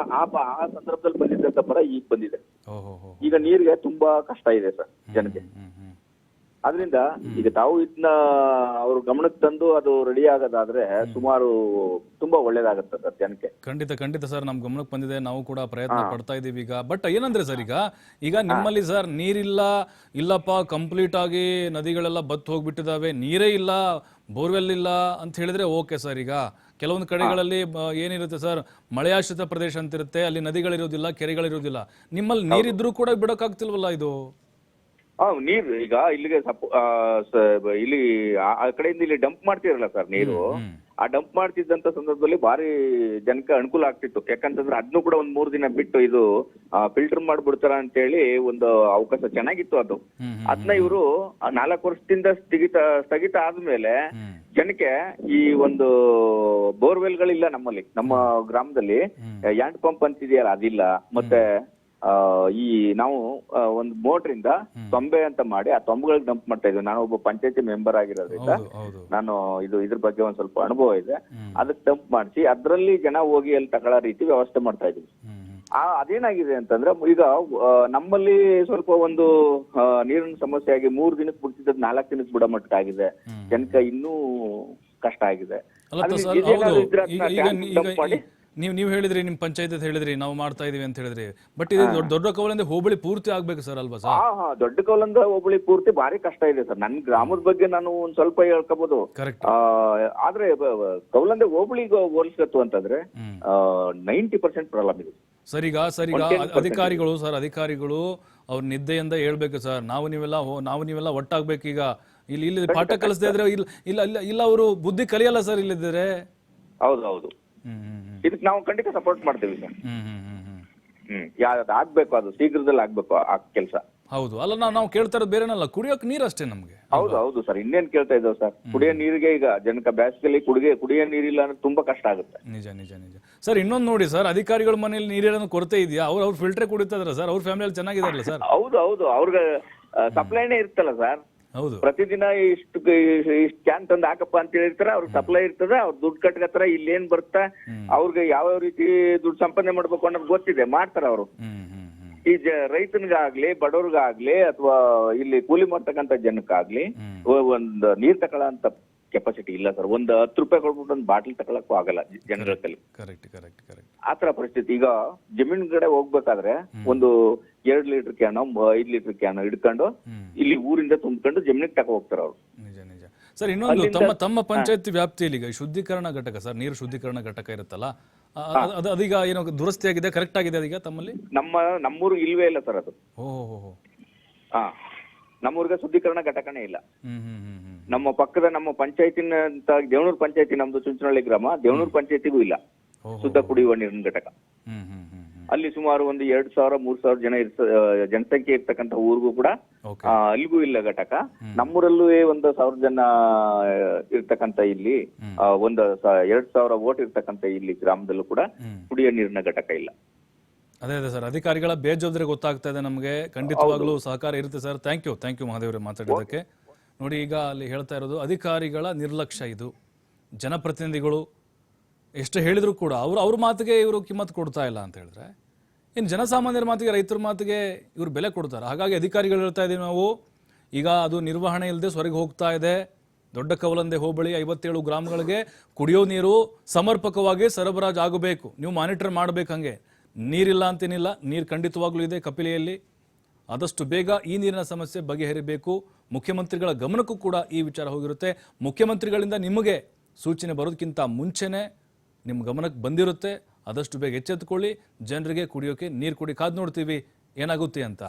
ಆ ಸಂದರ್ಭದಲ್ಲಿ ಬಂದಿದ್ದಂತ ಬರ ಈಗ ಬಂದಿದೆ. ಈಗ ನೀರಿಗೆ ತುಂಬಾ ಕಷ್ಟ ಇದೆ ಸರ್ ಜನಕ್ಕೆ. ಅದರಿಂದ ಈಗ ತಾವು ಇದನ್ನ ಅವ್ರ ಗಮನಕ್ಕೆ ತಂದು ಅದು ರೆಡಿ ಆಗೋದಾದ್ರೆ ಸುಮಾರು ತುಂಬಾ ಒಳ್ಳೇದಾಗತ್ತೆ ಸರ್ ಜನಕ್ಕೆ. ಖಂಡಿತ ಸರ್, ನಮ್ ಗಮನಕ್ಕೆ ಬಂದಿದೆ. ನಾವು ಕೂಡ ಪ್ರಯತ್ನ ಪಡ್ತಾ ಇದೀವಿ ಈಗ. ಬಟ್ ಏನಂದ್ರೆ ಸರ್, ಈಗ ನಿಮ್ಮಲ್ಲಿ ಸರ್ ಇಲ್ಲಪ್ಪ ಕಂಪ್ಲೀಟ್ ಆಗಿ ನದಿಗಳೆಲ್ಲ ಬತ್ತು ಹೋಗ್ಬಿಟ್ಟಿದಾವೆ, ನೀರೇ ಇಲ್ಲ, ಬೋರ್ವೆಲ್ ಇಲ್ಲ ಅಂತ ಹೇಳಿದ್ರೆ ಓಕೆ ಸರ್. ಈಗ ಕೆಲವೊಂದು ಕಡೆಗಳಲ್ಲಿ ಏನಿರುತ್ತೆ ಸರ್, ಮಳೆಯಾಶ್ರಿತ ಪ್ರದೇಶ ಅಂತ ಇರುತ್ತೆ, ಅಲ್ಲಿ ನದಿಗಳಿರೋದಿಲ್ಲ, ಕೆರೆಗಳಿರೋದಿಲ್ಲ. ನಿಮ್ಮಲ್ಲಿ ನೀರಿದ್ರೂ ಕೂಡ ಬಿಡೋಕ್ಕಾಗ್ತಿಲ್ವಲ್ಲ ಇದು? ನೀರು ಈಗ ಇಲ್ಲಿಗೆ ಇಲ್ಲಿ ಆ ಕಡೆಯಿಂದ ಇಲ್ಲಿ ಡಂಪ್ ಮಾಡ್ತಿರಲ್ಲ ಸರ್ ನೀರು. ಆ ಡಂಪ್ ಮಾಡ್ತಿದ್ದಂತ ಸಂದರ್ಭದಲ್ಲಿ ಭಾರಿ ಜನಕ್ಕೆ ಅನುಕೂಲ ಆಗ್ತಿತ್ತು. ಯಾಕಂತಂದ್ರೆ ಅದನ್ನು ಕೂಡ 1-3 ದಿನ ಬಿಟ್ಟು ಇದು ಫಿಲ್ಟರ್ ಮಾಡ್ಬಿಡ್ತಾರ ಅಂತ ಹೇಳಿ ಒಂದು ಅವಕಾಶ ಚೆನ್ನಾಗಿತ್ತು ಅದು. ಅದನ್ನ ಇವರು 4 ವರ್ಷದಿಂದ ಸ್ಥಗಿತ ಆದ್ಮೇಲೆ ಜನಕ್ಕೆ ಈ ಒಂದು ಬೋರ್ವೆಲ್ಗಳಿಲ್ಲ ನಮ್ಮಲ್ಲಿ. ನಮ್ಮ ಗ್ರಾಮದಲ್ಲಿ ಹ್ಯಾಂಡ್ ಪಂಪ್ ಅಂತಿದೆಯಲ್ಲ ಅದಿಲ್ಲ. ಮತ್ತೆ ಈ ನಾವು ಒಂದು ಮೋಟರ್ ಇಂದ ತೊಂಬೆ ಅಂತ ಮಾಡಿ ಆ ತೊಂಬೆಗಳಿಗೆ ಡಂಪ್ ಮಾಡ್ತಾ ಇದ್ವಿ. ನಾನು ಒಬ್ಬ ಪಂಚಾಯತಿ ಮೆಂಬರ್ ಆಗಿರೋದ್ರಿಂದ ನಾನು ಇದ್ರ ಬಗ್ಗೆ ಒಂದ್ ಸ್ವಲ್ಪ ಅನುಭವ ಇದೆ. ಅದಕ್ಕೆ ಡಂಪ್ ಮಾಡಿಸಿ ಅದ್ರಲ್ಲಿ ಜನ ಹೋಗಿ ಅಲ್ಲಿ ತಗೊಳ್ಳೋ ರೀತಿ ವ್ಯವಸ್ಥೆ ಮಾಡ್ತಾ ಇದ್ವಿ. ಅದೇನಾಗಿದೆ ಅಂತಂದ್ರೆ ಈಗ ನಮ್ಮಲ್ಲಿ ಸ್ವಲ್ಪ ಒಂದು ನೀರಿನ ಸಮಸ್ಯೆ ಆಗಿ 3 ದಿನಕ್ಕೆ ಬಿಡ್ತಿದ್ದದ್ 4 ದಿನಕ್ಕೆ ಬಿಡೋ ಮಟ್ಟಕ್ಕಾಗಿದೆ. ಜನಕ್ಕೆ ಇನ್ನೂ ಕಷ್ಟ ಆಗಿದೆ. ನೀವು ಹೇಳಿದ್ರಿ, ನಿಮ್ ಪಂಚಾಯತ್ ಹೇಳಿದ್ರಿ ನಾವು ಮಾಡ್ತಾ ಇದೀವಿ ಅಂತ ಹೇಳಿದ್ರಿ. ಬಟ್ ಇದು ದೊಡ್ಡ ಕೌಲಂದೆ ಹೋಬಳಿ ಪೂರ್ತಿ ಆಗ್ಬೇಕು ಸರ್ ಅಲ್ವಾ ಸರ್? ದೊಡ್ಡ ಕೌಲಂದ ಹೋಬಳಿ ಪೂರ್ತಿ ಭಾರಿ ಕಷ್ಟ ಇದೆ ಸರ್. ನನ್ ಗ್ರಾಮದ ಬಗ್ಗೆ ನಾನು ಒಂದ್ ಸ್ವಲ್ಪ ಹೇಳ್ಕೋಬಹುದು. ಆದ್ರೆ ಕೌಲಂದೆ ಹೋಬಳಿಗೆ ಹೋಲಿಸ್ಕತ್ತು ಅಂತಂದ್ರೆ 90% ಪ್ರಾಬ್ಲಮ್ ಇದೆ ಸರ್. ಈಗ ಅಧಿಕಾರಿಗಳು ಅವ್ರ ನಿದ್ದೆಯಿಂದ ಹೇಳ್ಬೇಕು ಸರ್, ನಾವು ನೀವೆಲ್ಲ ಒಟ್ಟಾಗ್ಬೇಕು. ಈಗ ಇಲ್ಲಿ ಪಾಠ ಕಲಿಸದೇ ಇದ್ರೆ ಇಲ್ಲ ಅವರು ಬುದ್ಧಿ ಕಲಿಯಲ್ಲ ಸರ್ ಇಲ್ಲಿದ್ರೆ. ಹೌದು ಇದಕ್ಕೆ ನಾವು ಖಂಡಿತ ಸಪೋರ್ಟ್ ಮಾಡ್ತೀವಿ ಸರ್. ಆಗ್ಬೇಕು, ಅದು ಶೀಘ್ರದಲ್ಲಿ ಆಗ್ಬೇಕು ಆ ಕೆಲಸ. ಹೌದು, ಅಲ್ಲ ನಾವು ಕೇಳ್ತಾ ಇರೋದು ಬೇರೆನಲ್ಲ, ಕುಡಿಯೋಕ್ ನೀರ್ ಅಷ್ಟೇ ನಮ್ಗೆ. ಹೌದು ಸರ್, ಇನ್ನೇನ್ ಕೇಳ್ತಾ ಇದ್ದೇವೆ ಸರ್. ಕುಡಿಯೋ ನೀರಿಗೆ ಈಗ ಜನಕ ಬೇಸಿಗೆಯಲ್ಲಿ ಕುಡಿಯೋ ನೀರಿಲ್ಲ ಅಂದ್ರೆ ತುಂಬಾ ಕಷ್ಟ ಆಗುತ್ತೆ. ನಿಜ ಸರ್. ಇನ್ನೊಂದು ನೋಡಿ ಸರ್, ಅಧಿಕಾರಿಗಳ ಮನೆಯಲ್ಲಿ ನೀರಿನ ಕೊರತೆ ಇದೆಯಾ? ಅವ್ರು ಫಿಲ್ಟರ್ ಕುಡಿತಾ ಇದಾರೆ ಸರ್, ಅವ್ರ ಫ್ಯಾಮಿಲಿಯಲ್ಲಿ ಚೆನ್ನಾಗಿದಾರಲ್ಲ ಸರ್? ಹೌದು ಅವ್ರಿಗೆ ಸಪ್ಲೈನೇ ಇರ್ತಲ್ಲ ಸರ್. ಹೌದು, ಪ್ರತಿದಿನ ಇಷ್ಟು ಕ್ಯಾನ್ ತಂದು ಹಾಕಪ್ಪ ಅಂತ ಹೇಳಿರ್ತಾರೆ, ಅವ್ರಿಗೆ ಸಪ್ಲೈ ಇರ್ತದೆ, ಅವ್ರು ದುಡ್ಡು ಕಟ್ಕತ್ತಾರ, ಇಲ್ಲಿ ಏನ್ ಬರುತ್ತಾ ಅವ್ರಿಗೆ ಯಾವ ರೀತಿ ದುಡ್ಡು ಸಂಪಾದನೆ ಮಾಡ್ಬೇಕು ಅನ್ನೋದು ಗೊತ್ತಿದೆ, ಮಾಡ್ತಾರ ಅವರು. ಈ ರೈತನಿಗಾಗ್ಲಿ ಬಡವ್ರಿಗಾಗ್ಲಿ ಅಥವಾ ಇಲ್ಲಿ ಕೂಲಿ ಮಾಡ್ತಕ್ಕಂಥ ಜನಕ್ಕಾಗ್ಲಿ ಒಂದು ನೀರ್ ತಗೊಳ್ಳೋಂತ ಕೆಪಾಸಿಟಿ ಇಲ್ಲ ಸರ್. ಒಂದು 10 ರೂಪಾಯಿ ಕೊಡ್ಬಿಟ್ಟು ಒಂದು ಬಾಟಲ್ ತಗೊಳಕ್ಕೂ ಆಗಲ್ಲ ಜನರ ಕೈಲಿ. ಆತರ ಪರಿಸ್ಥಿತಿ. ಈಗ ಜಮೀನ್ ಕಡೆ ಹೋಗ್ಬೇಕಾದ್ರೆ ಒಂದು 2 ಲೀಟರ್ ಕ್ಯಾನು 5 ಲೀಟರ್ ಕ್ಯಾನು ಹಿಡ್ಕೊಂಡು ಇಲ್ಲಿ ಊರಿಂದ ತುಂಬ್ಕೊಂಡು ಜಮೀನಿಗೆ ತಗೋ ಹೋಗ್ತಾರ ಅವ್ರು. ಸರ್, ಇನ್ನೊಂದು ತಮ್ಮ ಪಂಚಾಯತಿ ವ್ಯಾಪ್ತಿಯಲ್ಲಿ ಈಗ ಶುದ್ಧೀಕರಣ ಘಟಕ ಸರ್, ನೀರು ಶುದ್ಧೀಕರಣ ಘಟಕ ಇರುತ್ತಲ್ಲ, ಅದೀಗ ಏನೋ ದುರಸ್ತಿ ಆಗಿದೆ, ಕರೆಕ್ಟ್ ಆಗಿದೆ ಅದೀಗ ತಮ್ಮಲ್ಲಿ? ನಮ್ಮೂರಿಗೆ ಇಲ್ವೇ ಇಲ್ಲ ಸರ್ ಅದು. ನಮ್ಮೂರಿಗೆ ಶುದ್ಧೀಕರಣ ಘಟಕನೇ ಇಲ್ಲ. ನಮ್ಮ ಪಕ್ಕದ ನಮ್ಮ ಪಂಚಾಯತಿನ ದೇವನೂರು ಪಂಚಾಯತಿ, ನಮ್ದು ಚುಂಚನಹಳ್ಳಿ ಗ್ರಾಮ, ದೇವನೂರು ಪಂಚಾಯತಿಗೂ ಇಲ್ಲ ಶುದ್ಧ ಕುಡಿಯುವ ನೀರಿನ ಘಟಕ. ಅಲ್ಲಿ ಸುಮಾರು ಒಂದು 2000-3000 ಜನ ಜನಸಂಖ್ಯೆ ಇರ್ತಕ್ಕಂಥ ಊರಿಗೂ ಕೂಡ ಅಲ್ಲಿಗೂ ಇಲ್ಲ ಘಟಕ. ನಮ್ಮೂರಲ್ಲೂ ಒಂದು 1000 ಜನ ಇರ್ತಕ್ಕಂಥ ಇಲ್ಲಿ ಒಂದು 2000 ವೋಟ್ ಇರ್ತಕ್ಕಂಥ ಇಲ್ಲಿ ಗ್ರಾಮದಲ್ಲೂ ಕೂಡ ಕುಡಿಯೋ ನೀರಿನ ಘಟಕ ಇಲ್ಲ. ಅದೇ ಸರ್, ಅಧಿಕಾರಿಗಳ ಬೇಜವಾಬ್ದಾರಿ ಗೊತ್ತಾಗ್ತಾ ಇದೆ ನಮಗೆ. ಖಂಡಿತವಾಗ್ಲೂ ಸಹಕಾರ ಇರುತ್ತೆ ಸರ್. ಥ್ಯಾಂಕ್ ಯು ಮಹಾದೇವ್ರೆ ಮಾತಾಡೋದಕ್ಕೆ. ನೋಡಿ, ಈಗ ಅಲ್ಲಿ ಹೇಳ್ತಾ ಇರೋದು ಅಧಿಕಾರಿಗಳ ನಿರ್ಲಕ್ಷ್ಯ. ಇದು ಜನಪ್ರತಿನಿಧಿಗಳು ಎಷ್ಟು ಹೇಳಿದ್ರು ಕೂಡ ಅವ್ರ ಮಾತಿಗೆ ಇವರು ಕಿಮ್ಮತ್ತು ಕೊಡ್ತಾ ಇಲ್ಲ ಅಂತ ಹೇಳಿದ್ರೆ, ಇನ್ನು ಜನಸಾಮಾನ್ಯರ ಮಾತಿಗೆ, ರೈತರ ಮಾತಿಗೆ ಇವರು ಬೆಲೆ ಕೊಡ್ತಾರೆ. ಹಾಗಾಗಿ ಅಧಿಕಾರಿಗಳು ಹೇಳ್ತಾ ಇದ್ದೀವಿ ನಾವು, ಈಗ ಅದು ನಿರ್ವಹಣೆ ಇಲ್ಲದೆ ಹೊರಗೆ ಹೋಗ್ತಾ ಇದೆ. ದೊಡ್ಡ ಕವಲಂದೆ ಹೋಬಳಿ 57 ಗ್ರಾಮಗಳಿಗೆ ಕುಡಿಯೋ ನೀರು ಸಮರ್ಪಕವಾಗಿ ಸರಬರಾಜು ಆಗಬೇಕು. ನೀವು ಮಾನಿಟರ್ ಮಾಡಬೇಕು. ಹಂಗೆ ನೀರಿಲ್ಲ ಅಂತೇನಿಲ್ಲ, ನೀರು ಖಂಡಿತವಾಗ್ಲೂ ಇದೆ ಕಪಿಲೆಯಲ್ಲಿ. ಆದಷ್ಟು ಬೇಗ ಈ ನೀರಿನ ಸಮಸ್ಯೆ ಬಗೆಹರಿಬೇಕು. ಮುಖ್ಯಮಂತ್ರಿಗಳ ಗಮನಕ್ಕೂ ಕೂಡ ಈ ವಿಚಾರ ಹೋಗಿರುತ್ತೆ. ಮುಖ್ಯಮಂತ್ರಿಗಳಿಂದ ನಿಮಗೆ ಸೂಚನೆ ಬರೋದಕ್ಕಿಂತ ಮುಂಚೆನೆ ನಿಮ್ಮ ಗಮನಕ್ಕೆ ಬಂದಿರುತ್ತೆ. ಆದಷ್ಟು ಬೇಗ ಎಚ್ಚೆತ್ತುಕೊಳ್ಳಿ. ಜನರಿಗೆ ಕುಡಿಯೋಕೆ ನೀರು ಕೊಡಿ. ಕಾದು ನೋಡ್ತೀವಿ ಏನಾಗುತ್ತೆ ಅಂತ.